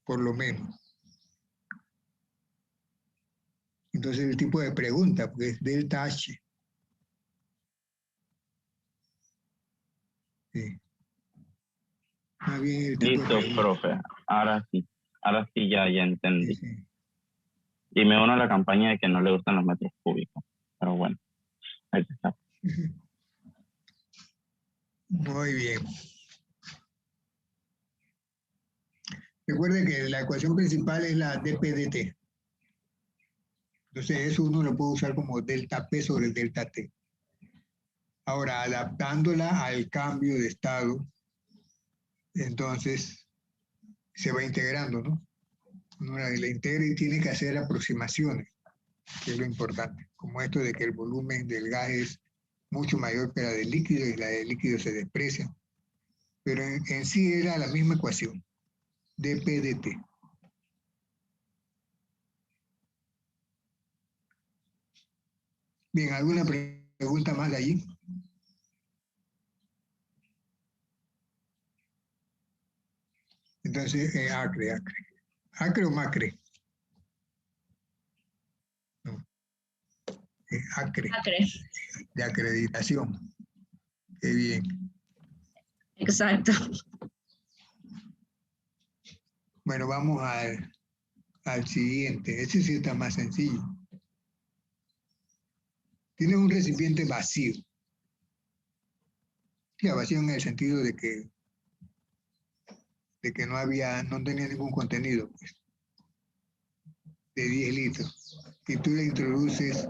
por lo menos. Entonces el tipo de pregunta, porque es delta H. Sí. Más bien el tipo Listo, de pregunta. profe. Ahora sí ya entendí. Sí, sí. Y me uno a la campaña de que no le gustan los metros cúbicos. Pero bueno, ahí está. Muy bien. Recuerden que la ecuación principal es la dP/dT. Entonces eso uno lo puede usar como delta P sobre delta T. Ahora, adaptándola al cambio de estado, entonces se va integrando, ¿no? Uno la integra y tiene que hacer aproximaciones, que es lo importante, como esto de que el volumen del gas es mucho mayor que la del líquido y la del líquido se desprecia. Pero en sí era la misma ecuación, dP/dT. Bien, ¿alguna pregunta más de allí? Entonces, acre. ¿Acre o macre? No, acre, Acre. de acreditación. Qué bien. Exacto. Bueno, vamos al siguiente. Ese sí está más sencillo. Tiene un recipiente vacío. Ya, vacío en el sentido de que no tenía ningún contenido, pues, de 10 litros. Y tú le introduces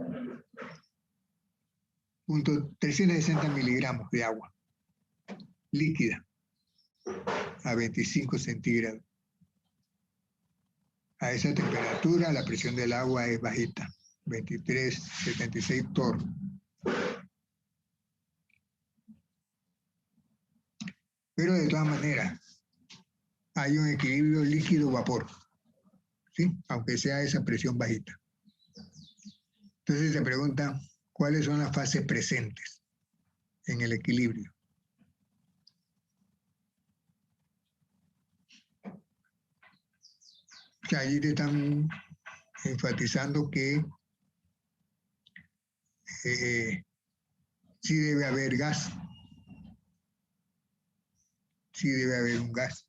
360 miligramos de agua líquida a 25 centígrados. A esa temperatura la presión del agua es bajita, 23,76 torr. Pero de todas maneras, hay un equilibrio líquido-vapor, ¿sí? Aunque sea esa presión bajita. Entonces se pregunta, ¿cuáles son las fases presentes en el equilibrio? O sea, allí te están enfatizando que sí debe haber gas, sí debe haber un gas.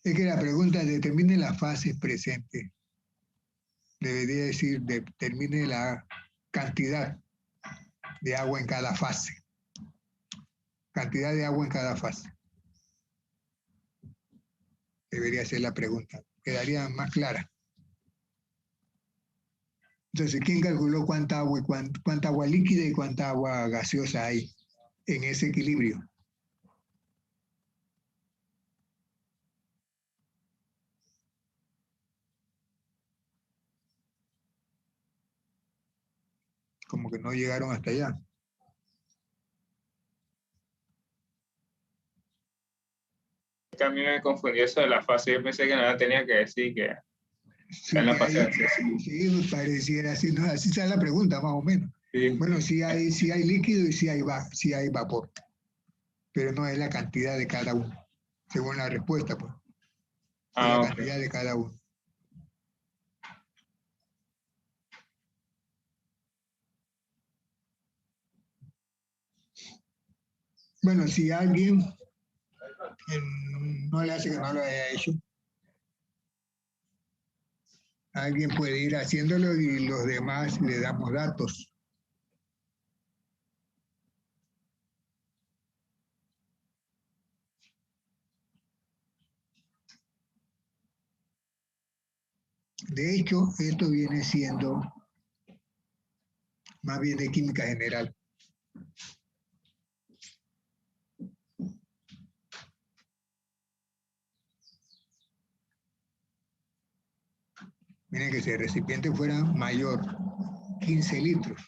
Es que la pregunta determine las fases presentes. Debería decir, determine la cantidad de agua en cada fase. Cantidad de agua en cada fase. Debería ser la pregunta. Quedaría más clara. Entonces, ¿quién calculó cuánta agua líquida y cuánta agua gaseosa hay en ese equilibrio? como que no llegaron hasta allá. Que a mí me confundió eso de la fase. Yo pensé que nada tenía que decir que Sí, en la que fase de ahí, acceso. sí, me pareciera así, ¿no? Así está la pregunta, más o menos. Sí. Bueno, sí hay líquido y sí hay vapor, pero no es la cantidad de cada uno, según la respuesta, pues, es la Ok. cantidad de cada uno. Bueno, si alguien no le hace que no lo haya hecho, alguien puede ir haciéndolo y los demás le damos datos. De hecho, esto viene siendo más bien de química general. Miren que si el recipiente fuera mayor, 15 litros,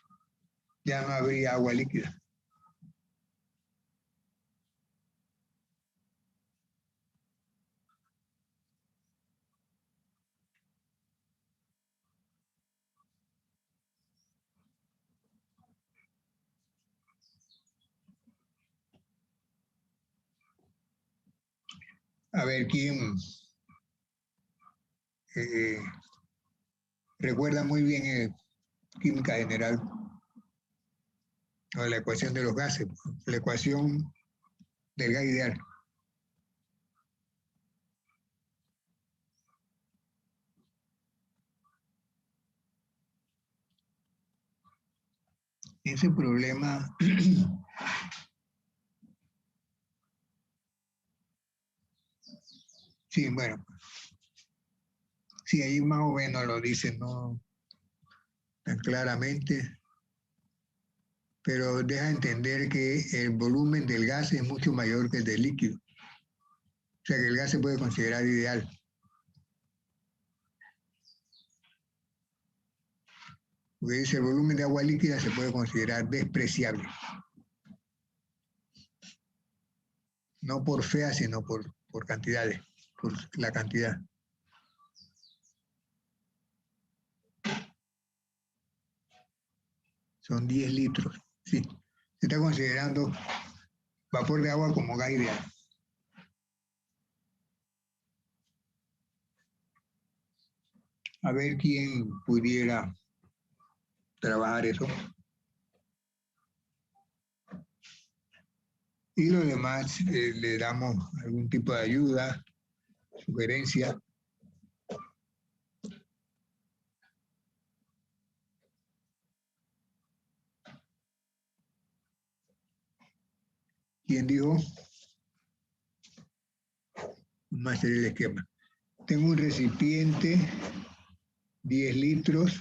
ya no habría agua líquida. A ver, ¿quién recuerda muy bien química general? O la ecuación de los gases, la ecuación del gas ideal. Ese problema sí, bueno, sí, ahí más o menos lo dicen, no tan claramente, pero deja entender que el volumen del gas es mucho mayor que el del líquido. O sea que el gas se puede considerar ideal. Porque dice el volumen de agua líquida se puede considerar despreciable. No por fea, sino por cantidades, por la cantidad. Son 10 litros. Sí, se está considerando vapor de agua como gas ideal. A ver quién pudiera trabajar eso. Y los demás le damos algún tipo de ayuda, sugerencia. ¿Quién dijo? Vamos a hacer el esquema. Tengo un recipiente, 10 litros,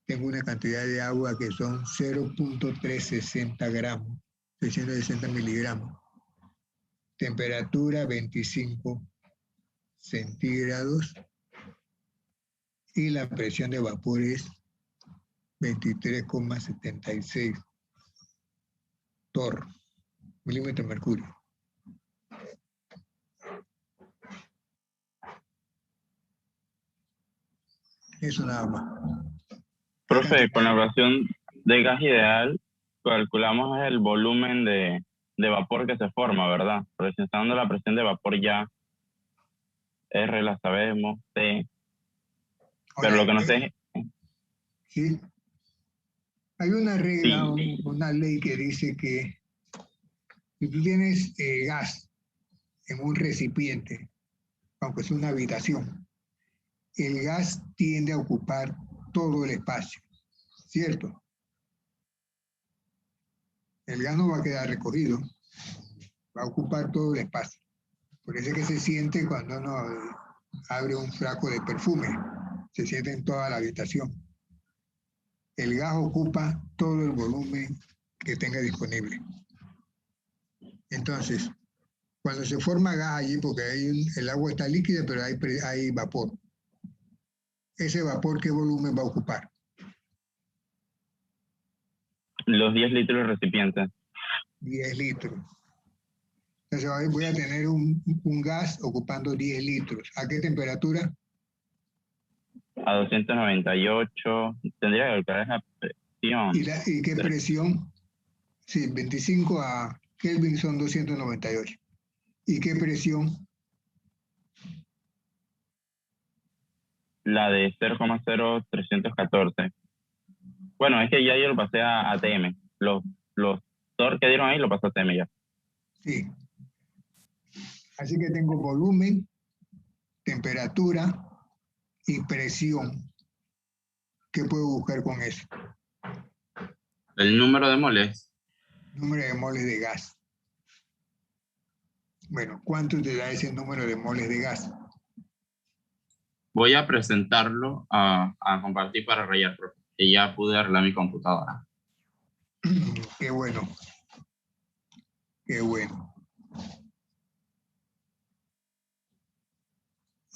tengo una cantidad de agua que son 0.360 gramos, 660 miligramos. Temperatura 25 centígrados y la presión de vapor es 23,76 torr, milímetros de mercurio. Eso nada más. Profe, con la ecuación de gas ideal, calculamos el volumen de vapor que se forma, ¿verdad? Porque si está dando la presión de vapor ya, R la sabemos, T, pero lo que no sé es... ¿Sí? Hay una regla, Sí. una ley que dice que si tú tienes gas en un recipiente, aunque es una habitación, el gas tiende a ocupar todo el espacio, ¿cierto? El gas no va a quedar recogido, va a ocupar todo el espacio. Por eso es que se siente cuando uno abre un frasco de perfume, se siente en toda la habitación. El gas ocupa todo el volumen que tenga disponible. Entonces, cuando se forma gas allí, porque el agua está líquida, pero hay vapor. Ese vapor, ¿qué volumen va a ocupar? Los 10 litros de recipiente. 10 litros. Entonces hoy voy a tener un gas ocupando 10 litros. ¿A qué temperatura? A 298. Tendría que calcular esa presión. ¿Y qué presión? Sí, 25 a Kelvin son 298. ¿Y qué presión? La de 0,0314. Bueno, es que ya yo lo pasé a ATM. Los torques que dieron ahí lo pasé a ATM ya. Sí. Así que tengo volumen, temperatura y presión. ¿Qué puedo buscar con eso? El número de moles. Número de moles de gas. Bueno, ¿cuánto te da ese número de moles de gas? Voy a presentarlo a compartir para rayar, profe. Y ya pude arreglar mi computadora. Qué bueno. Qué bueno.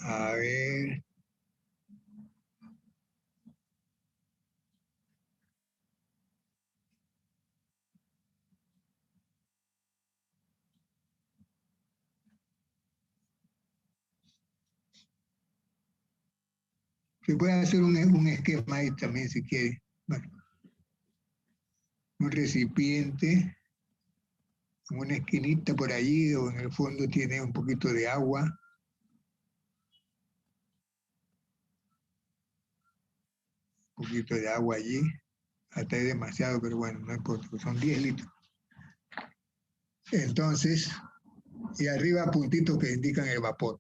A ver. Se puede hacer un esquema ahí también si quiere. Bueno, un recipiente, en una esquinita por allí o en el fondo tiene un poquito de agua. Un poquito de agua allí. Hasta es demasiado, pero bueno, no importa, pues son 10 litros. Entonces, y arriba puntitos que indican el vapor.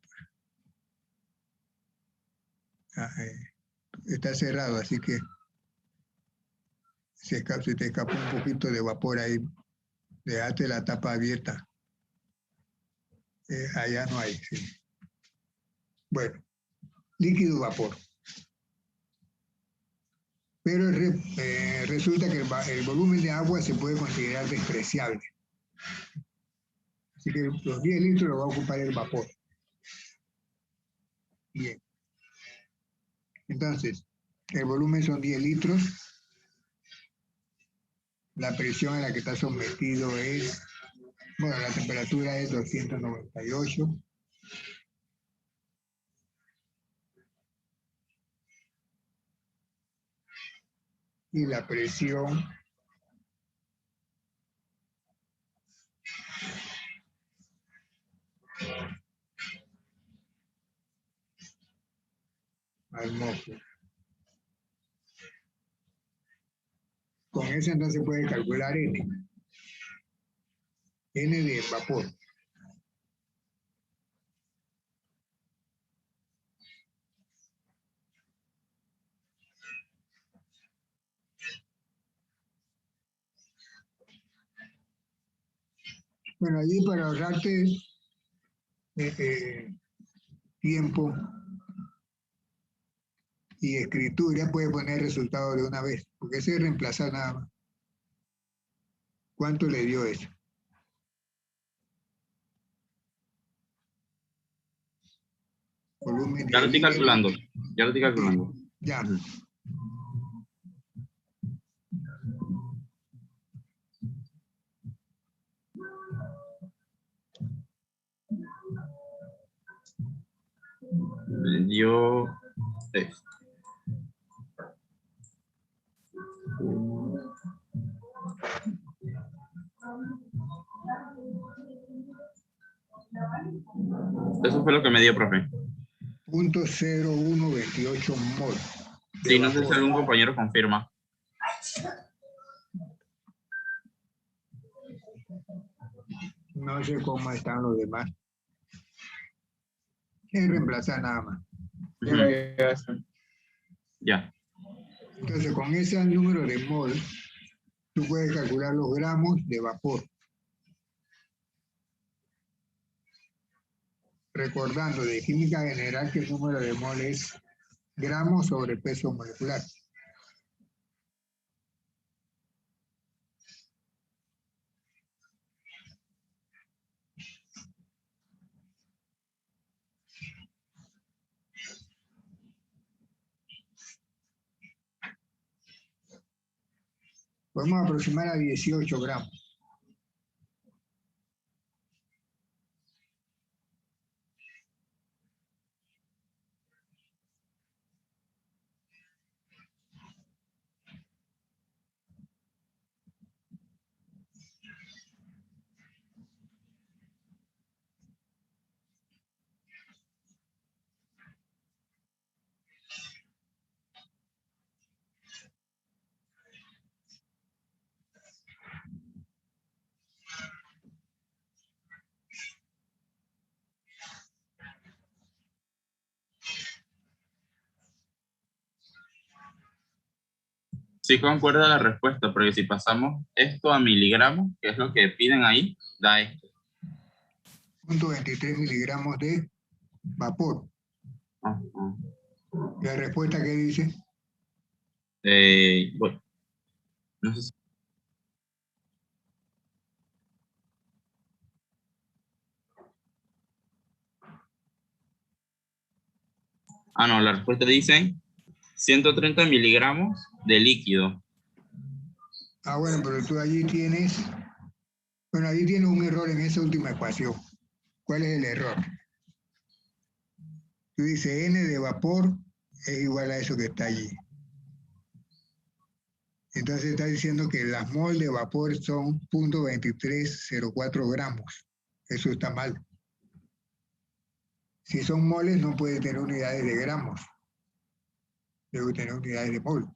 Está cerrado, así que se te escapó un poquito de vapor ahí. Dejaste la tapa abierta. Allá no hay. Sí. Bueno, líquido vapor. Pero resulta que el volumen de agua se puede considerar despreciable. Así que los 10 litros lo va a ocupar el vapor. Bien. Entonces, el volumen son 10 litros. La presión a la que está sometido es, bueno, la temperatura es 298. Y la presión atmósfera. Con eso entonces puede calcular N. N de vapor. Bueno, allí para ahorrarte tiempo y escritura, puedes poner resultado de una vez, porque ese es reemplazar nada más. ¿Cuánto le dio eso? Volumen Ya lo estoy calculando. Sí, ya. Me dio 6. Eso fue lo que me dio, profe. 0.0128 mol. Sí, no sé si algún compañero confirma. No sé cómo están los demás. Es reemplazar nada más. Ya. Entonces, con ese número de mol, tú puedes calcular los gramos de vapor. Recordando de química general que el número de mol es gramos sobre peso molecular. Podemos aproximar a 18 gramos. Sí concuerda la respuesta, porque si pasamos esto a miligramos, que es lo que piden ahí, da esto. 0.23 miligramos de vapor. Ajá. ¿La respuesta qué dice? Bueno, no sé si- no, la respuesta dice 130 miligramos de líquido. Ah, bueno, pero tú allí tienes, bueno, ahí tienes un error en esa última ecuación. ¿Cuál es el error? Tú dices N de vapor es igual a eso que está allí. Entonces está diciendo que las mol de vapor son 0.2304 gramos. Eso está mal. Si son moles no puede tener unidades de gramos. Debe tener unidades de mol.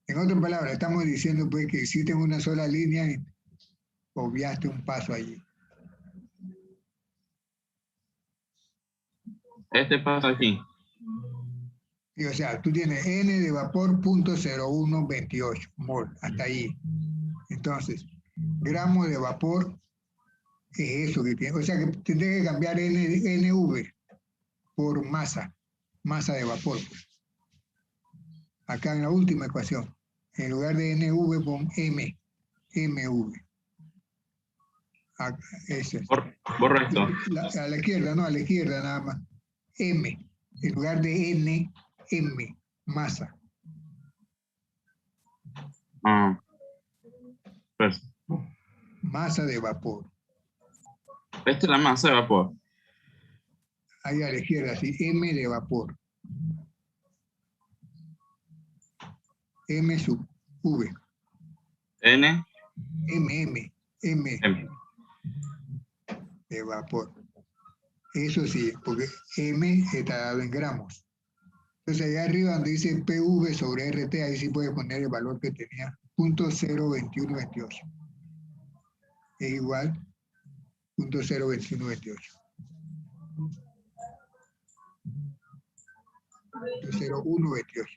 En otras palabras, estamos diciendo pues que existe una sola línea y obviaste un paso allí. Este pasa aquí. Y, o sea, tú tienes N de vapor 0.0128 mol, hasta ahí. Entonces, gramo de vapor es eso que tiene. O sea que tendré que cambiar NV por masa de vapor. Acá en la última ecuación. En lugar de NV pon MV. Acá, ese. Borro esto. A la izquierda, no, a la izquierda nada más. M. En lugar de N, M. Masa. Pues, Masa de vapor. esta es la masa de vapor. Ahí a la izquierda, sí. M de vapor. M sub V. N, M M. de vapor. Eso sí, porque M está dado en gramos. Entonces allá arriba donde dice PV sobre RT, ahí sí puede poner el valor que tenía, 0.02128. Es igual 0.02128. 0.128.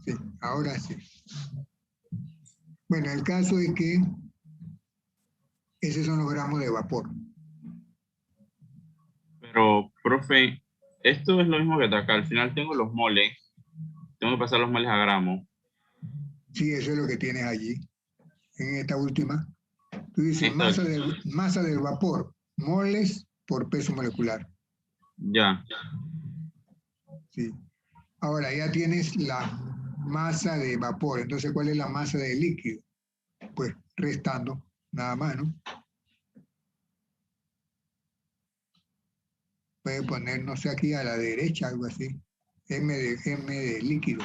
Sí, ahora sí. Bueno, el caso es que esos son los gramos de vapor. Pero, profe, esto es lo mismo que acá. Al final tengo los moles. Tengo que pasar los moles a gramos. Sí, eso es lo que tienes allí. En esta última, tú dices Esta- masa del vapor, moles por peso molecular. Ya. Sí. Ahora ya tienes la masa de vapor. Entonces, ¿cuál es la masa de líquido? Pues restando, nada más, ¿no? Puede poner, no sé, aquí a la derecha, algo así. M de líquido.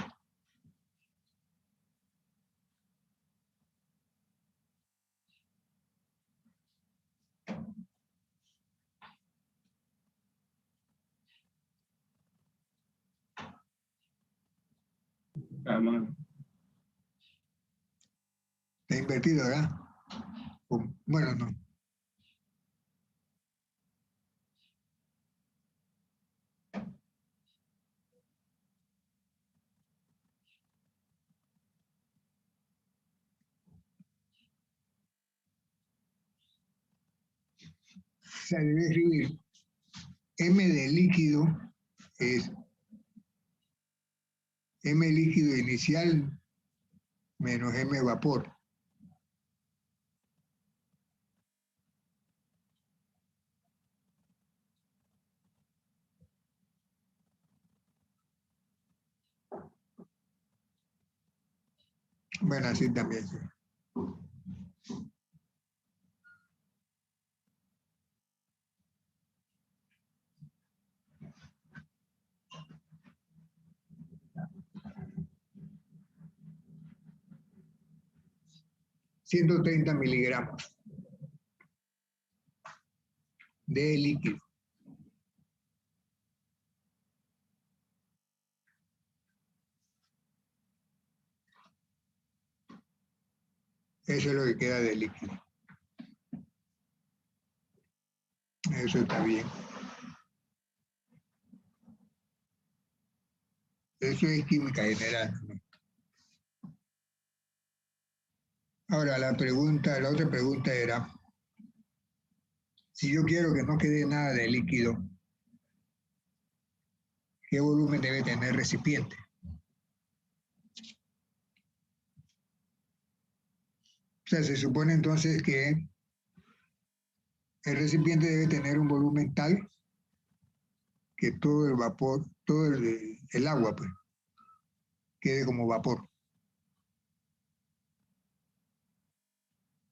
Está invertido, ¿verdad? Bueno, no. O sea, debe escribir M de líquido es M líquido inicial menos M vapor. Bueno, así también. Sí. ...130 miligramos de líquido. Eso es lo que queda de líquido. Eso está bien. Eso es química general, ¿no? Ahora la otra pregunta era, si yo quiero que no quede nada de líquido, ¿qué volumen debe tener el recipiente? O sea, se supone entonces que el recipiente debe tener un volumen tal que todo el vapor, todo el agua, pues, quede como vapor.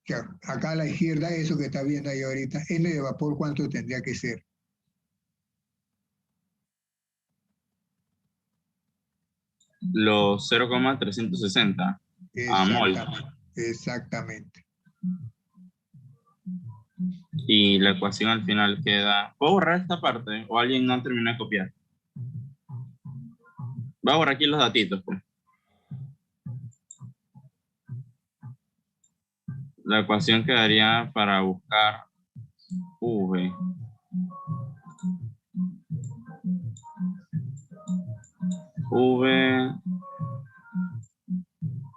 O sea, acá a la izquierda, eso que está viendo ahí ahorita, N de vapor, ¿cuánto tendría que ser? Los 0,360 a mol. Exactamente. Y la ecuación al final queda... ¿Puedo borrar esta parte? ¿O alguien no terminó de copiar? Voy a borrar aquí los datitos, pues. La ecuación quedaría para buscar V. V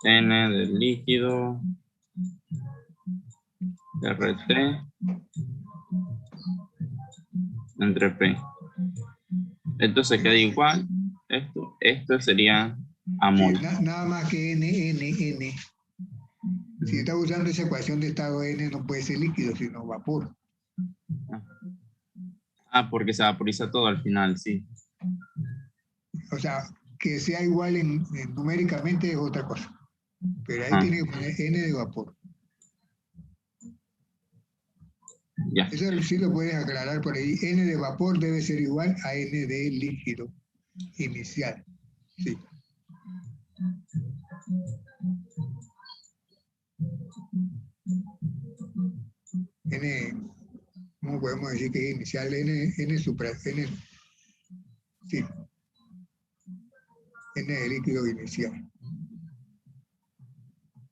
N del líquido RT entre P. Esto se queda igual. Esto sería a mol. Sí, nada más que N. Si está usando esa ecuación de estado N, no puede ser líquido, sino vapor. Ah, porque se vaporiza todo al final, sí. O sea, que sea igual numéricamente es otra cosa. Pero ahí tiene que poner N de vapor. Ya. Eso sí lo puedes aclarar por ahí. N de vapor debe ser igual a N de líquido inicial. Sí. N, ¿cómo podemos decir que es inicial? N supra, N, sí. N de líquido inicial.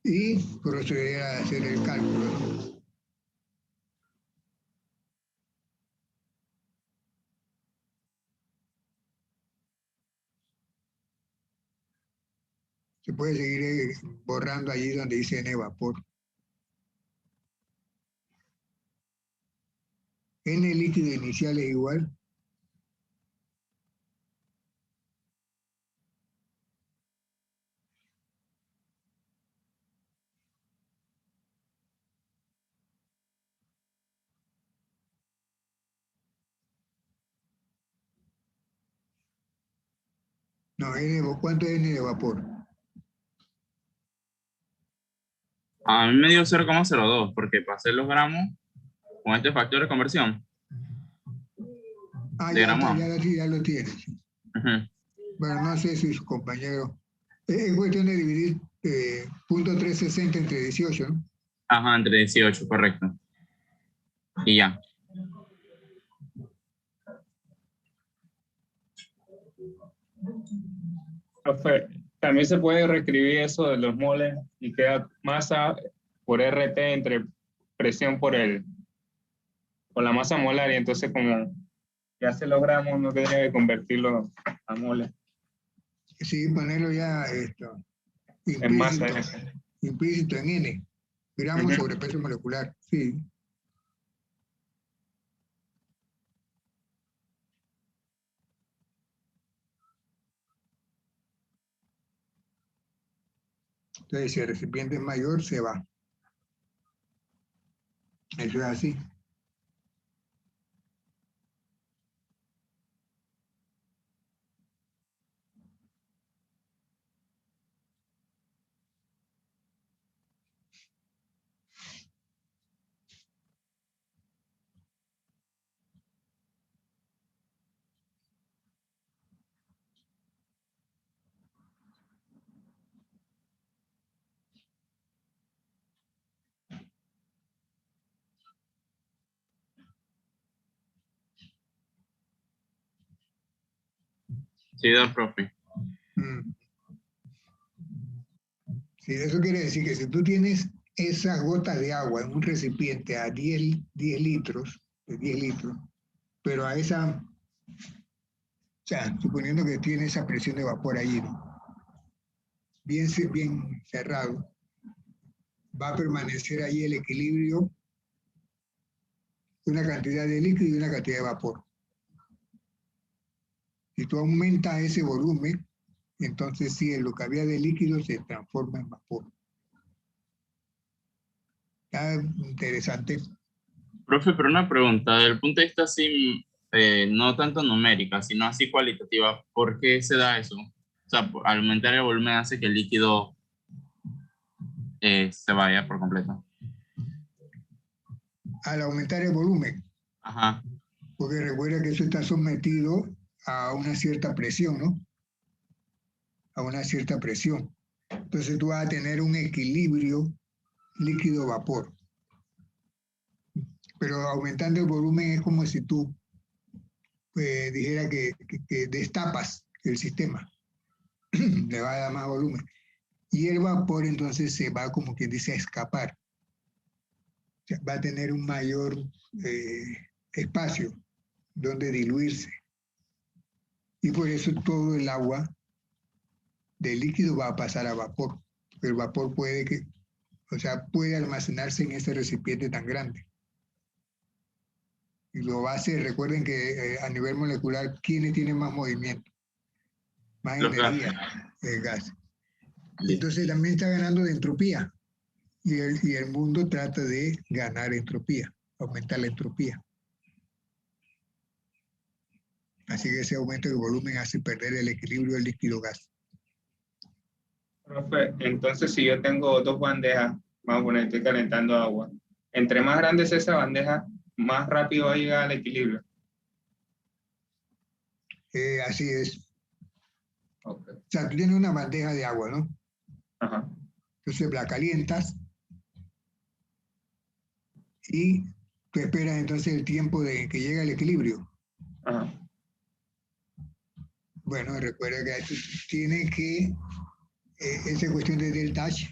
Y proceder a hacer el cálculo, ¿no? Se puede seguir borrando allí donde dice N vapor. N líquido inicial es igual. No, ¿cuánto es N de vapor? A mí me dio 0,02 porque para hacer los gramos con este factor de conversión Ah, de ya gramo está, a. ya lo tienes. Ujú. Bueno, no sé si su compañero. Es cuestión de dividir .360 entre 18, ¿no? Ajá, entre 18, correcto. Y ya. Profe, también se puede reescribir eso de los moles y queda masa por RT entre presión por la masa molar, y entonces como ya se logramos, no tendría que convertirlo a moles Sí, ponerlo ya en masa. implícito en N, gramos sobre peso molecular. Sí. Entonces, si el recipiente es mayor, se va. Eso es así. Sí, da, profe. Mm. Sí, eso quiere decir que si tú tienes esa gota de agua en un recipiente a 10 litros, de 10 litros, pero a esa, o sea, suponiendo que tiene esa presión de vapor allí, ¿no? Bien cerrado, va a permanecer ahí el equilibrio, una cantidad de líquido y una cantidad de vapor. Si tú aumentas ese volumen, entonces sí, lo que había de líquido se transforma en vapor. Está interesante. Profe, pero una pregunta, desde el punto de vista así, no tanto numérica, sino así cualitativa, ¿por qué se da eso? O sea, al aumentar el volumen hace que el líquido se vaya por completo. Al aumentar el volumen, Ajá, porque recuerda que eso está sometido a una cierta presión, ¿no? A una cierta presión. Entonces tú vas a tener un equilibrio líquido-vapor. Pero aumentando el volumen es como si tú dijera que destapas el sistema, le va a dar más volumen. Y el vapor entonces se va, como quien dice, a escapar. O sea, va a tener un mayor espacio donde diluirse. Y por eso todo el agua del líquido va a pasar a vapor. El vapor puede almacenarse en ese recipiente tan grande. Y lo va a hacer, recuerden que a nivel molecular, ¿quiénes tienen más movimiento? Más los energía, gases. el gas. Listo. Entonces también está ganando de entropía. Y el mundo trata de ganar entropía, aumentar la entropía. Así que ese aumento de volumen hace perder el equilibrio del líquido-gas. Profe, entonces si yo tengo dos bandejas, vamos a poner, estoy calentando agua. Entre más grande es esa bandeja, más rápido va a llegar al equilibrio. Así es. Okay. O sea, tú tienes una bandeja de agua, ¿no? Ajá. Entonces la calientas y tú esperas entonces el tiempo de que llegue al equilibrio. Ajá. Bueno, recuerda que tú tienes que, esa cuestión de delta H,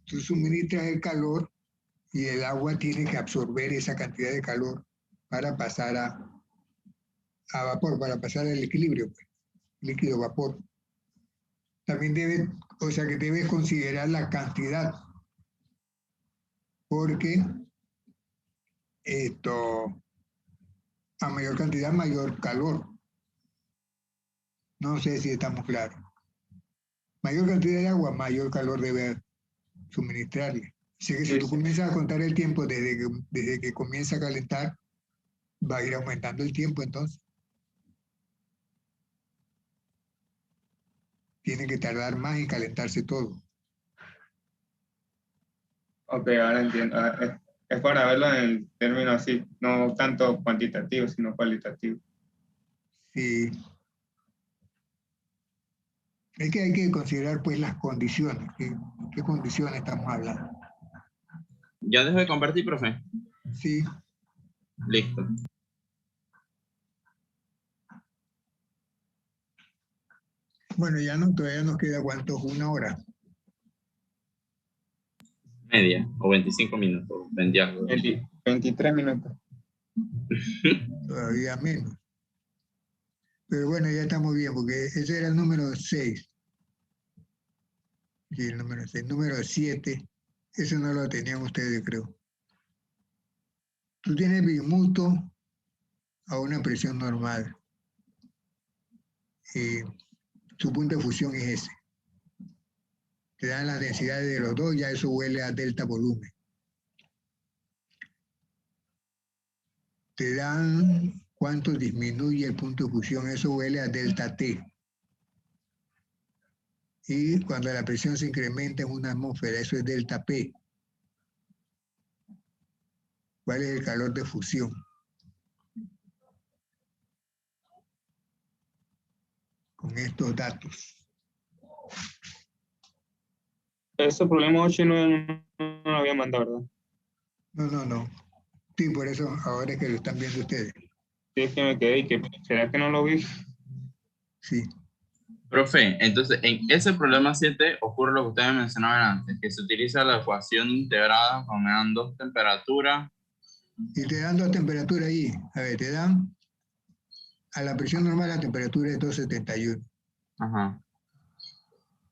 tú suministras el calor y el agua tiene que absorber esa cantidad de calor para pasar a vapor, para pasar al equilibrio, pues, líquido-vapor. También o sea que debes considerar la cantidad, porque a mayor cantidad, mayor calor. No sé si estamos claros. Mayor cantidad de agua, mayor calor debe suministrarle. Así que si Sí, tú sí. comienzas a contar el tiempo desde que comienza a calentar, va a ir aumentando el tiempo entonces. Tiene que tardar más en calentarse todo. Ok, ahora entiendo. Es para verlo en el término así, no tanto cuantitativo, sino cualitativo. Sí. Es que hay que considerar pues las condiciones. ¿Qué condiciones estamos hablando? ¿Ya dejo de compartir, profe? Sí. Listo. Bueno, ya no, todavía nos queda cuántos, 1 hora. Media o 25 minutos. 20 algo. 23 minutos. Todavía menos. Pero bueno, ya estamos bien, porque ese era el número 6. Sí, el número 6. Número 7, eso no lo tenían ustedes, creo. Tú tienes bismuto a una presión normal. Su punto de fusión es ese. Te dan las densidades de los dos, ya eso huele a delta volumen. Te dan cuánto disminuye el punto de fusión, eso huele a delta T. Y cuando la presión se incrementa en una atmósfera, eso es delta P. ¿Cuál es el calor de fusión? Con estos datos. Ese problema 8 y 9 no lo había mandado, ¿verdad? No. Sí, por eso ahora es que lo están viendo ustedes. Sí, es que me quedé y que, ¿será que no lo vi? Sí. Profe, entonces en ese problema 7 ocurre lo que ustedes mencionaban antes, que se utiliza la ecuación integrada cuando me dan dos temperaturas. Y te dan dos temperaturas ahí. A ver, te dan a la presión normal la temperatura es 271. Ajá.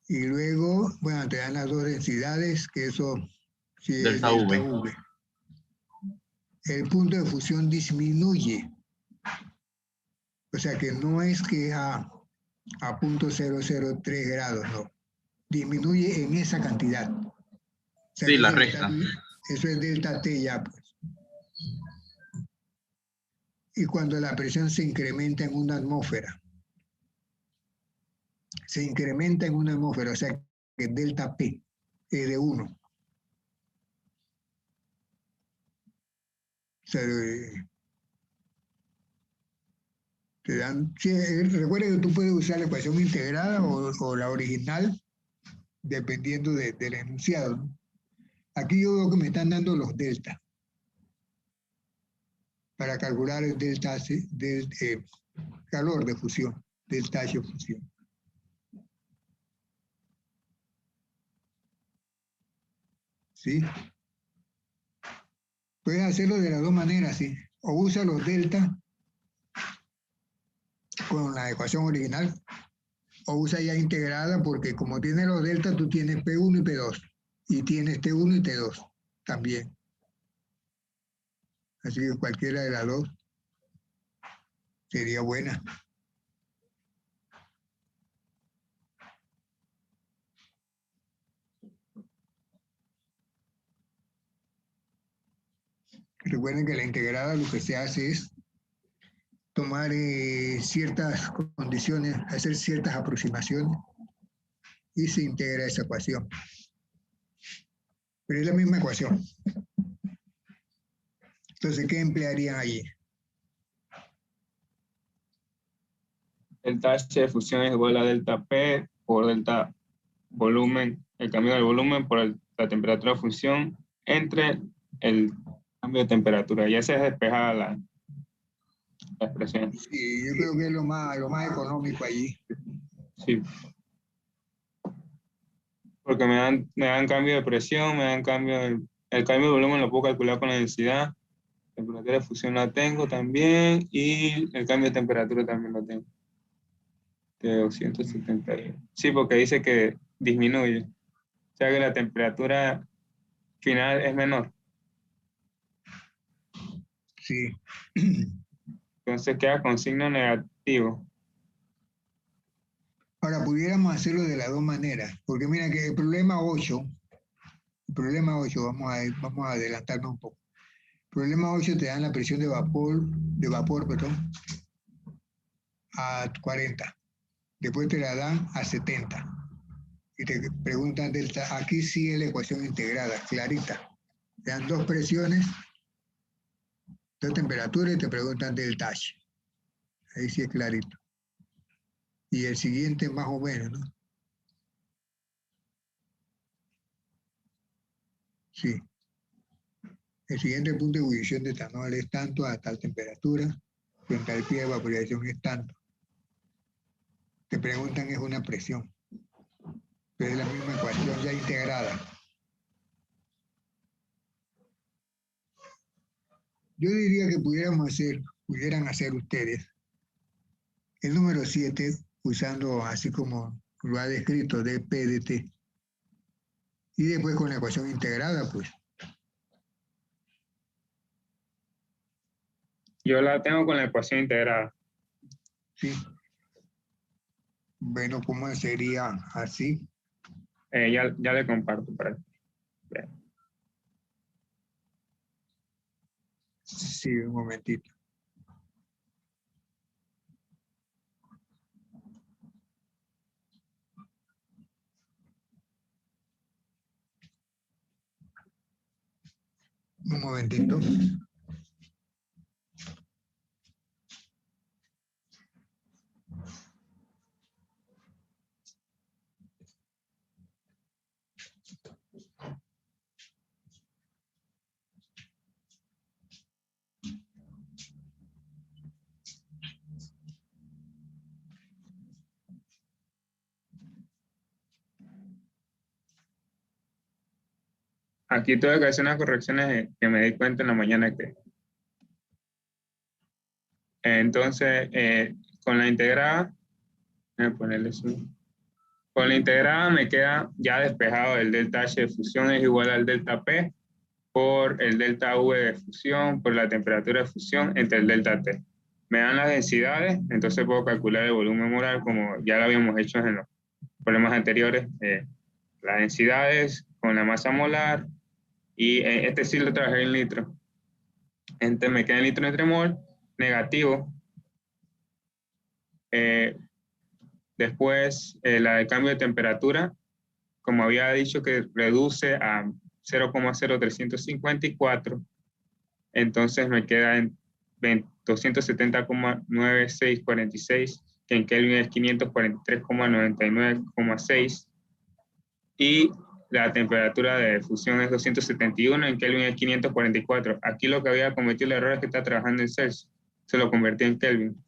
Y luego, bueno, te dan las dos densidades, que eso sí es Delta delta V. V. El punto de fusión disminuye. O sea que no es que a 0.003 grados, no. Disminuye en esa cantidad. O sea Sí, que la recta. eso es delta T ya, pues. Y cuando la presión se incrementa en una atmósfera, se incrementa en una atmósfera, o sea que delta P es de 1. O sea, te dan, sí, recuerda que tú puedes usar la ecuación integrada o la original, dependiendo del enunciado, ¿no? Aquí yo veo que me están dando los delta para calcular el delta del calor de fusión, delta H fusión. ¿Sí? Puedes hacerlo de las dos maneras, ¿sí? O usa los delta con la ecuación original, o usa ya integrada, porque como tiene los delta, tú tienes P1 y P2, y tienes T1 y T2 también. Así que cualquiera de las dos sería buena. Recuerden que la integrada lo que se hace es tomar ciertas condiciones, hacer ciertas aproximaciones y se integra esa ecuación. Pero es la misma ecuación. Entonces, ¿qué emplearían allí? Delta H de fusión es igual a delta P por delta volumen, el cambio del volumen por la temperatura de fusión entre el cambio de temperatura. Ya se ha despejado la expresión. Sí, yo creo que es lo más económico allí. Sí. Porque me dan cambio de presión, me dan cambio, el cambio de volumen lo puedo calcular con la densidad, temperatura de fusión la tengo también y el cambio de temperatura también lo tengo. De 271. Sí, porque dice que disminuye. O sea que la temperatura final es menor. Sí. Entonces queda con signo negativo. Ahora, pudiéramos hacerlo de las dos maneras, porque mira que el problema 8, vamos a adelantarnos un poco. El problema 8 te dan la presión de vapor, perdón, a 40. Después te la dan a 70. Y te preguntan delta. Aquí sigue la ecuación integrada, clarita. Te dan dos presiones, dos temperaturas y te preguntan delta H. Ahí sí es clarito. Y el siguiente más o menos, ¿no? Sí. El siguiente punto de ebullición de etanol es tanto a tal temperatura, su entalpía de vaporización es tanto. Te preguntan es una presión, pero es la misma ecuación ya integrada. Yo diría que pudieran hacer ustedes el número 7 usando así como lo ha descrito dP/dt y después con la ecuación integrada, pues. Yo la tengo con la ecuación integrada. Sí. Bueno, ¿cómo sería así? Ya le comparto para ver. Sí, un momentito. Un momentito. aquí tuve que hacer unas correcciones que me di cuenta en la mañana que... Entonces, con la integrada, voy a ponerle zoom. Con la integrada me queda ya despejado el delta H de fusión es igual al delta P por el delta V de fusión, por la temperatura de fusión entre el delta T. Me dan las densidades, entonces puedo calcular el volumen molar como ya lo habíamos hecho en los problemas anteriores. Las densidades con la masa molar y este sí lo trabajé en litros. Entonces me queda en litro entre mol negativo. Después, la de cambio de temperatura, como había dicho que reduce a 0,0354, entonces me queda en 270,9646, que en Kelvin es 543,99,6, y la temperatura de fusión es 271, en Kelvin es 544. Aquí lo que había cometido el error es que está trabajando en Celsius, se lo convertí en Kelvin.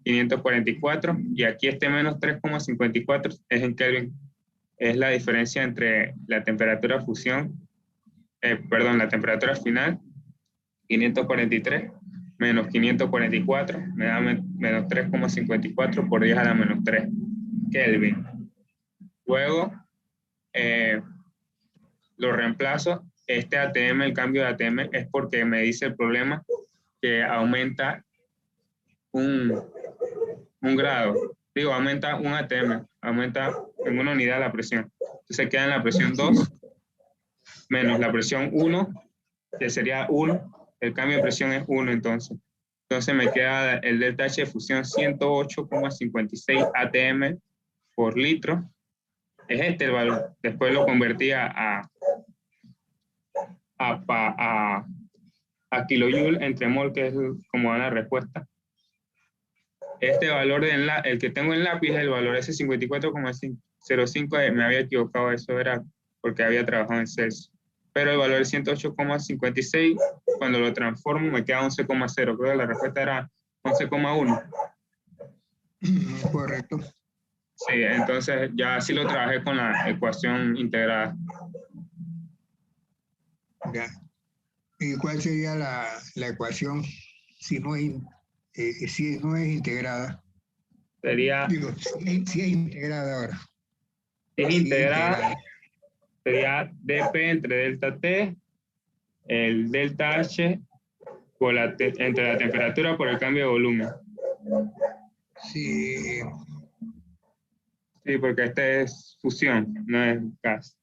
544, y aquí este menos 3,54 es en Kelvin. Es la diferencia entre la temperatura fusión, la temperatura final, 543, menos 544, me da menos 3,54 por 10 a la menos 3 Kelvin. Luego, lo reemplazo. Este ATM, el cambio de ATM, es porque me dice el problema que aumenta un grado, aumenta un ATM, aumenta en una unidad la presión. Entonces queda en la presión 2 menos la presión 1, que sería 1, el cambio de presión es 1 entonces. Entonces me queda el delta H de fusión 108,56 ATM por litro. Es este el valor. Después lo convertí a kilojoule entre mol, que es como da la respuesta. Este valor, el que tengo en lápiz, el valor ese 54,05, me había equivocado, eso era porque había trabajado en Celsius. Pero el valor es 108,56, cuando lo transformo me queda 11,0, creo que la respuesta era 11,1. Correcto. Sí, entonces ya así lo trabajé con la ecuación integrada. Ya. ¿Y cuál sería la ecuación si no es integrada? Sería... Digo, si es integrada ahora. Es integrada, sería dP entre delta T, el delta H por entre la temperatura por el cambio de volumen. Sí. Sí, porque este es fusión, no es gas.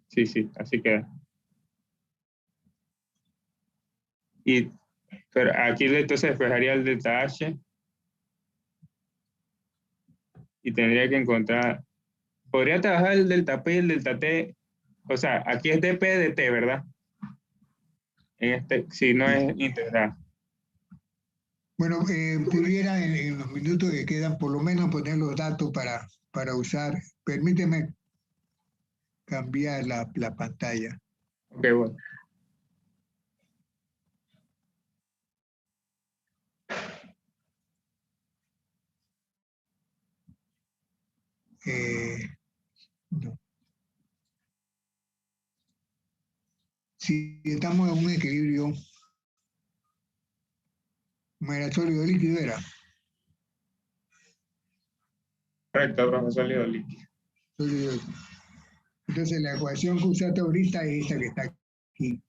Sí, así queda. Pero aquí entonces despejaría el delta H y tendría que encontrar, podría trabajar el delta P y el delta T, o sea, aquí es dP de T, ¿verdad? Si no es integrada. Bueno, pudiera en los minutos que quedan por lo menos poner los datos para usar. Permíteme cambiar la pantalla. Ok, bueno. No. Si estamos en un equilibrio, era sólido líquido, era. Correcto, profesor, sólido líquido. Sólido líquido. Entonces la ecuación que usaste ahorita es esta que está aquí.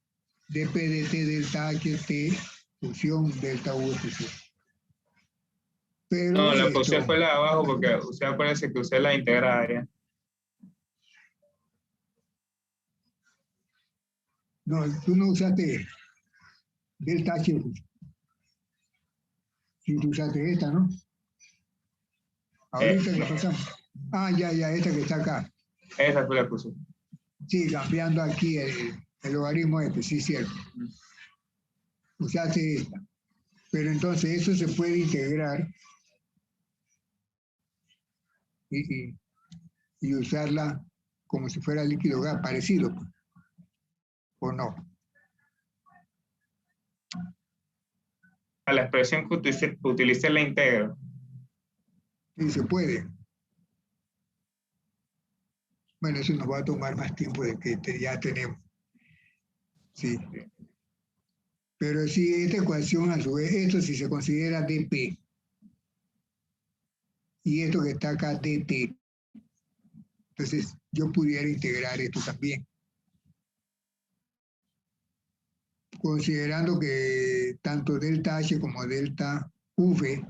dP de T delta HT fusión delta V fusión. Pero no, la fusión fue la de abajo porque usted acuérdese que usé la integrada ya. No, tú no usaste delta H fusión. Sí, tú usaste esta, ¿no? Ahorita que pasamos. Ah, ya, esta que está acá. Esa fue la fusión. Sí, cambiando aquí el logaritmo este, sí, cierto. Usaste esta. Pero entonces eso se puede integrar y usarla como si fuera líquido gas, parecido, ¿o no? A la expresión que utilicé la integro. Sí, se puede. Bueno, eso nos va a tomar más tiempo de que ya tenemos. Sí. Pero si esta ecuación, a su vez, esto si se considera dp, y esto que está acá dt, entonces yo pudiera integrar esto también, considerando que tanto delta H como delta V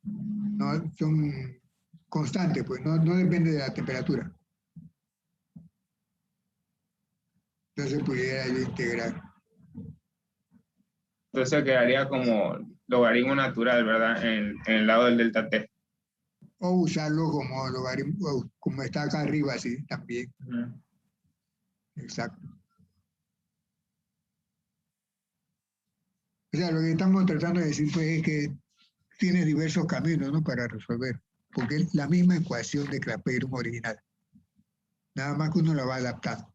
no son constantes, pues no depende de la temperatura. Entonces pudiera yo integrar. Entonces quedaría como logaritmo natural, ¿verdad? En el lado del delta t. O usarlo como logaritmo, como está acá arriba, sí, también. Exacto. O sea, lo que estamos tratando de decir pues, es que tiene diversos caminos, ¿no?, para resolver, porque es la misma ecuación de Clapeyron original. Nada más que uno la va adaptando.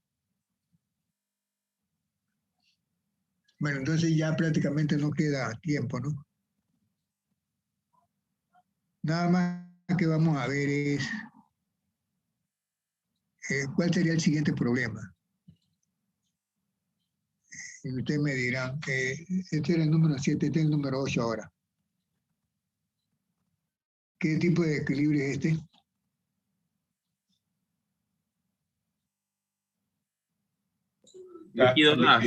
Bueno, entonces ya prácticamente no queda tiempo, ¿no? Nada más que vamos a ver es cuál sería el siguiente problema. Y ustedes me dirán, este era el número 7, este es el número 8 ahora. ¿Qué tipo de equilibrio es este? Líquido gas.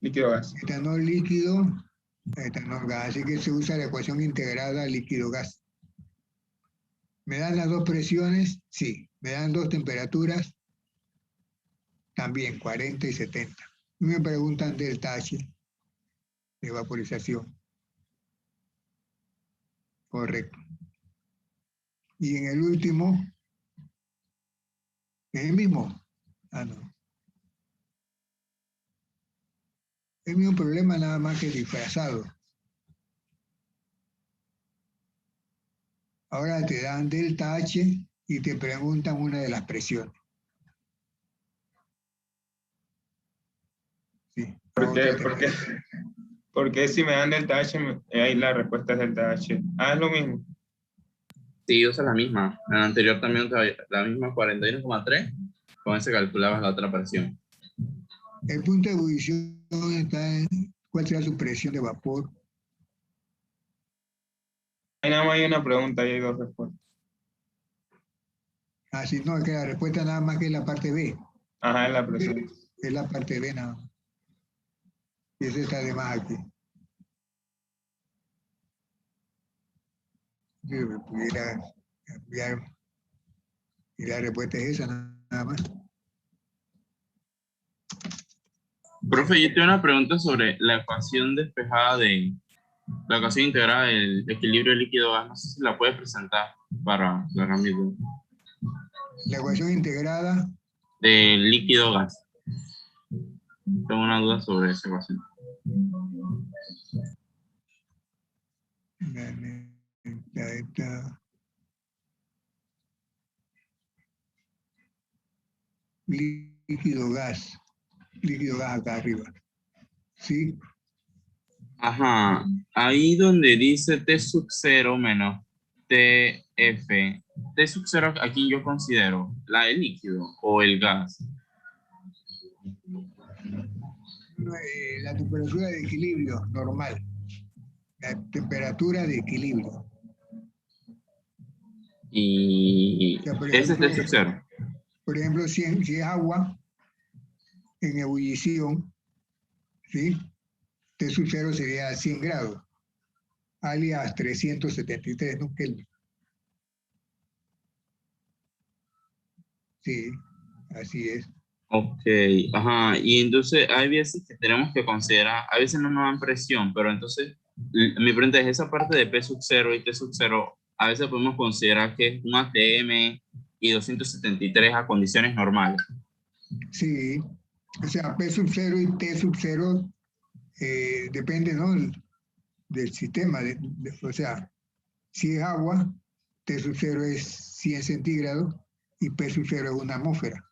Líquido gas. Etanol líquido, etanol gas. Así que se usa la ecuación integrada líquido-gas. ¿Me dan las dos presiones? Sí. ¿Me dan dos temperaturas? También, 40 y 70. Y me preguntan delta H de vaporización. Correcto. Y en el último, ¿es el mismo? Ah, no. El mismo problema, nada más que disfrazado. Ahora te dan delta H y te preguntan una de las presiones. Sí. ¿Por qué si me dan delta H, ahí la respuesta es delta H? Ah, es lo mismo. Sí, usa la misma. En la anterior también usaba la misma 41,3. Con ese calculabas la otra presión. El punto de ebullición está en cuál será su presión de vapor. Ahí nada más hay una pregunta y hay dos respuestas. Ah, sí, no, es que la respuesta nada más que es la parte B. Ajá, es la presión. Es la parte B nada más. Y eso está de más aquí. Yo me pudiera cambiar. Y la respuesta es esa nada más. Profe, yo tengo una pregunta sobre la ecuación despejada la ecuación integrada del equilibrio líquido-gas. No sé si la puede presentar para aclarar mi duda. La ecuación integrada Del líquido-gas. Tengo una duda sobre esa ecuación. Esta líquido-gas acá arriba. ¿Sí? Ajá. Ahí donde dice T sub 0 menos TF. T sub 0, ¿a quién yo considero? ¿La del líquido o el gas? La temperatura de equilibrio normal. La temperatura de equilibrio. Y O sea, por ese es ejemplo, T sub 0. Por ejemplo, si es agua en ebullición, ¿sí? T sub 0 sería 100 grados, alias 373, ¿no? Kelvin. Sí, así es. Ok, ajá. Y entonces hay veces que tenemos que considerar, a veces no nos dan presión, pero entonces mi pregunta es esa parte de P sub 0 y T sub 0, a veces podemos considerar que es un ATM y 273 a condiciones normales. Sí, o sea, P sub 0 y T sub 0 depende, ¿no?, del sistema. O sea, si es agua, T sub 0 es 100 centígrados y P sub 0 es una atmósfera.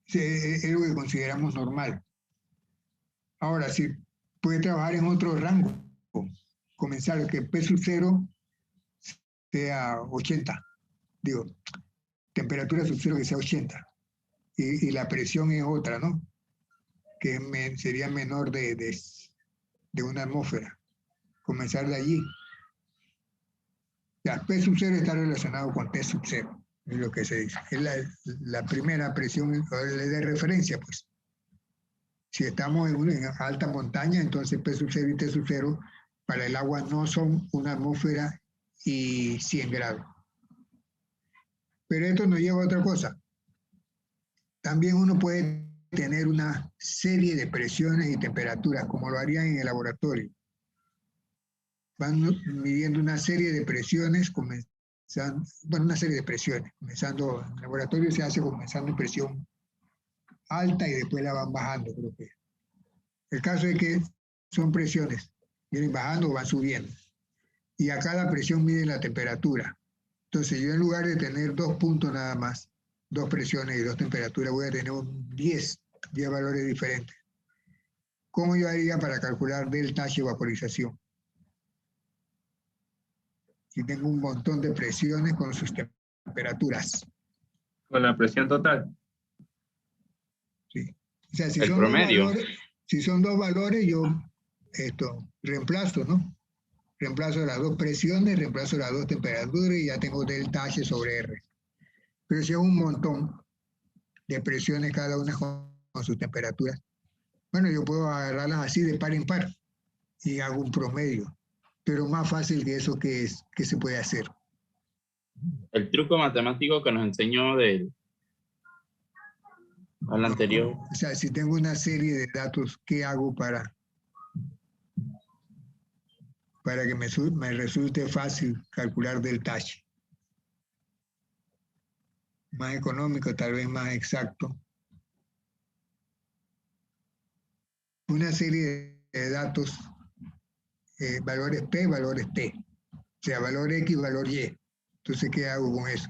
Es lo que consideramos normal. Ahora, si puede trabajar en otro rango, comenzar que P sub 0 sea 80, digo, temperatura sub 0 que sea 80, y la presión es otra, ¿no? Que sería menor de una atmósfera. Comenzar de allí. Ya, P sub 0 está relacionado con T sub 0, es lo que se dice. Es la primera presión de referencia, pues. Si estamos en alta montaña, entonces P sub 0 y T sub 0 para el agua no son una atmósfera y 100 grados. Pero esto nos lleva a otra cosa. También uno puede tener una serie de presiones y temperaturas, como lo harían en el laboratorio. Van midiendo una serie de presiones, una serie de presiones. Comenzando, en el laboratorio se hace comenzando en presión alta y después la van bajando, creo que. El caso es que son presiones, vienen bajando o van subiendo. Y a cada presión mide la temperatura. Entonces yo en lugar de tener 2 puntos nada más, 2 presiones y 2 temperaturas, voy a tener 10 valores diferentes. ¿Cómo yo haría para calcular delta H vaporización? Si tengo un montón de presiones con sus temperaturas. Con la presión total. Sí. O sea, El promedio. Si son 2 valores, yo reemplazo, ¿no? Reemplazo las 2 presiones, reemplazo las 2 temperaturas y ya tengo delta H sobre R. Pero si es un montón de presiones cada una con sus temperaturas, bueno, yo puedo agarrarlas así de par en par y hago un promedio. Pero más fácil que eso, ¿qué se puede hacer? El truco matemático que nos enseñó al anterior. O sea, si tengo una serie de datos, ¿qué hago para que me resulte fácil calcular delta H? Más económico, tal vez más exacto. Una serie de datos, valores P, valores T. O sea, valor X, valor Y. Entonces, ¿qué hago con eso?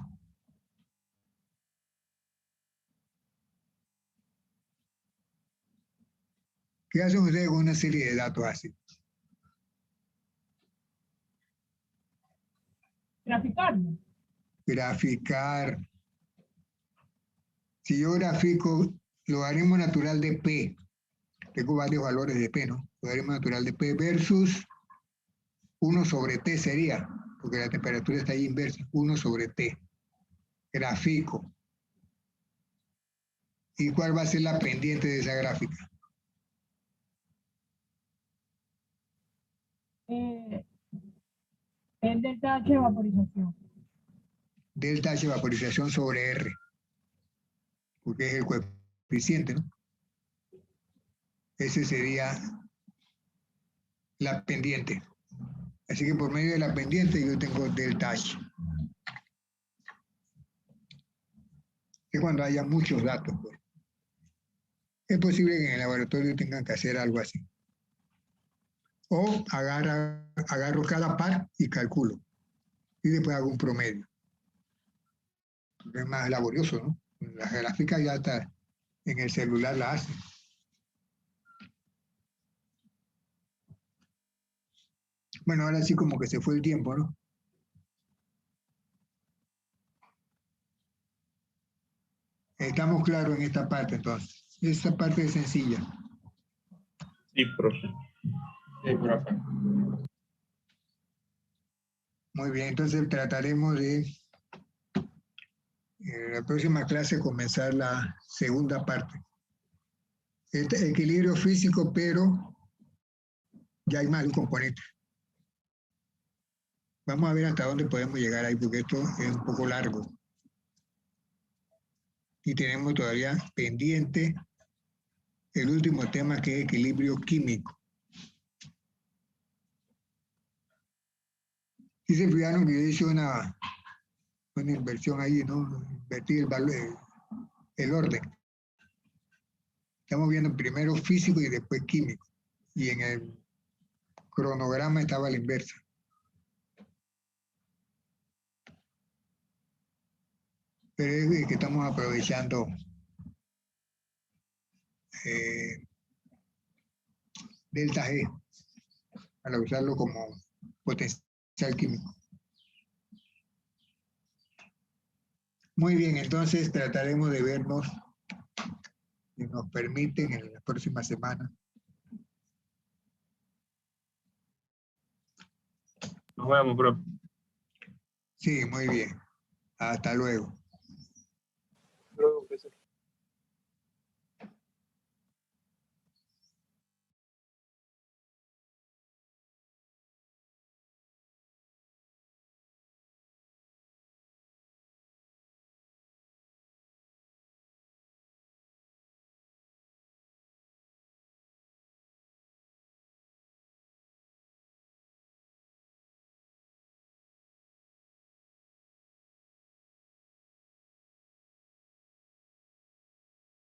¿Qué hacen ustedes con una serie de datos así? Graficarlo. Graficar. Si yo grafico logaritmo natural de P, tengo varios valores de P, ¿no? Logaritmo natural de P versus 1 sobre T sería, porque la temperatura está ahí inversa, 1 sobre T. Grafico. ¿Y cuál va a ser la pendiente de esa gráfica? El delta H de vaporización. Delta H vaporización sobre R, porque es el coeficiente, ¿no? Ese sería la pendiente. Así que por medio de la pendiente yo tengo delta H. Es cuando haya muchos datos, pues. Es posible que en el laboratorio tengan que hacer algo así. O agarro cada par y calculo. Y después hago un promedio. Es más laborioso, ¿no? La gráfica ya está en el celular, la hace. Bueno, ahora sí como que se fue el tiempo, ¿no? Estamos claros en esta parte, entonces. Esta parte es sencilla. Sí, profe. Sí, profe. Muy bien, entonces trataremos de en la próxima clase comenzar la segunda parte. Este equilibrio físico, pero ya hay más de un componente. Vamos a ver hasta dónde podemos llegar ahí, porque esto es un poco largo. Y tenemos todavía pendiente el último tema, que es equilibrio químico. Y se fijaron que yo hice una inversión ahí, ¿no? Invertir el valor, el orden. Estamos viendo primero físico y después químico. Y en el cronograma estaba la inversa. Pero es que estamos aprovechando delta G para usarlo como potencial químico. Muy bien, entonces trataremos de vernos si nos permiten en la próxima semana. Nos vemos, profe. Sí, muy bien. Hasta luego.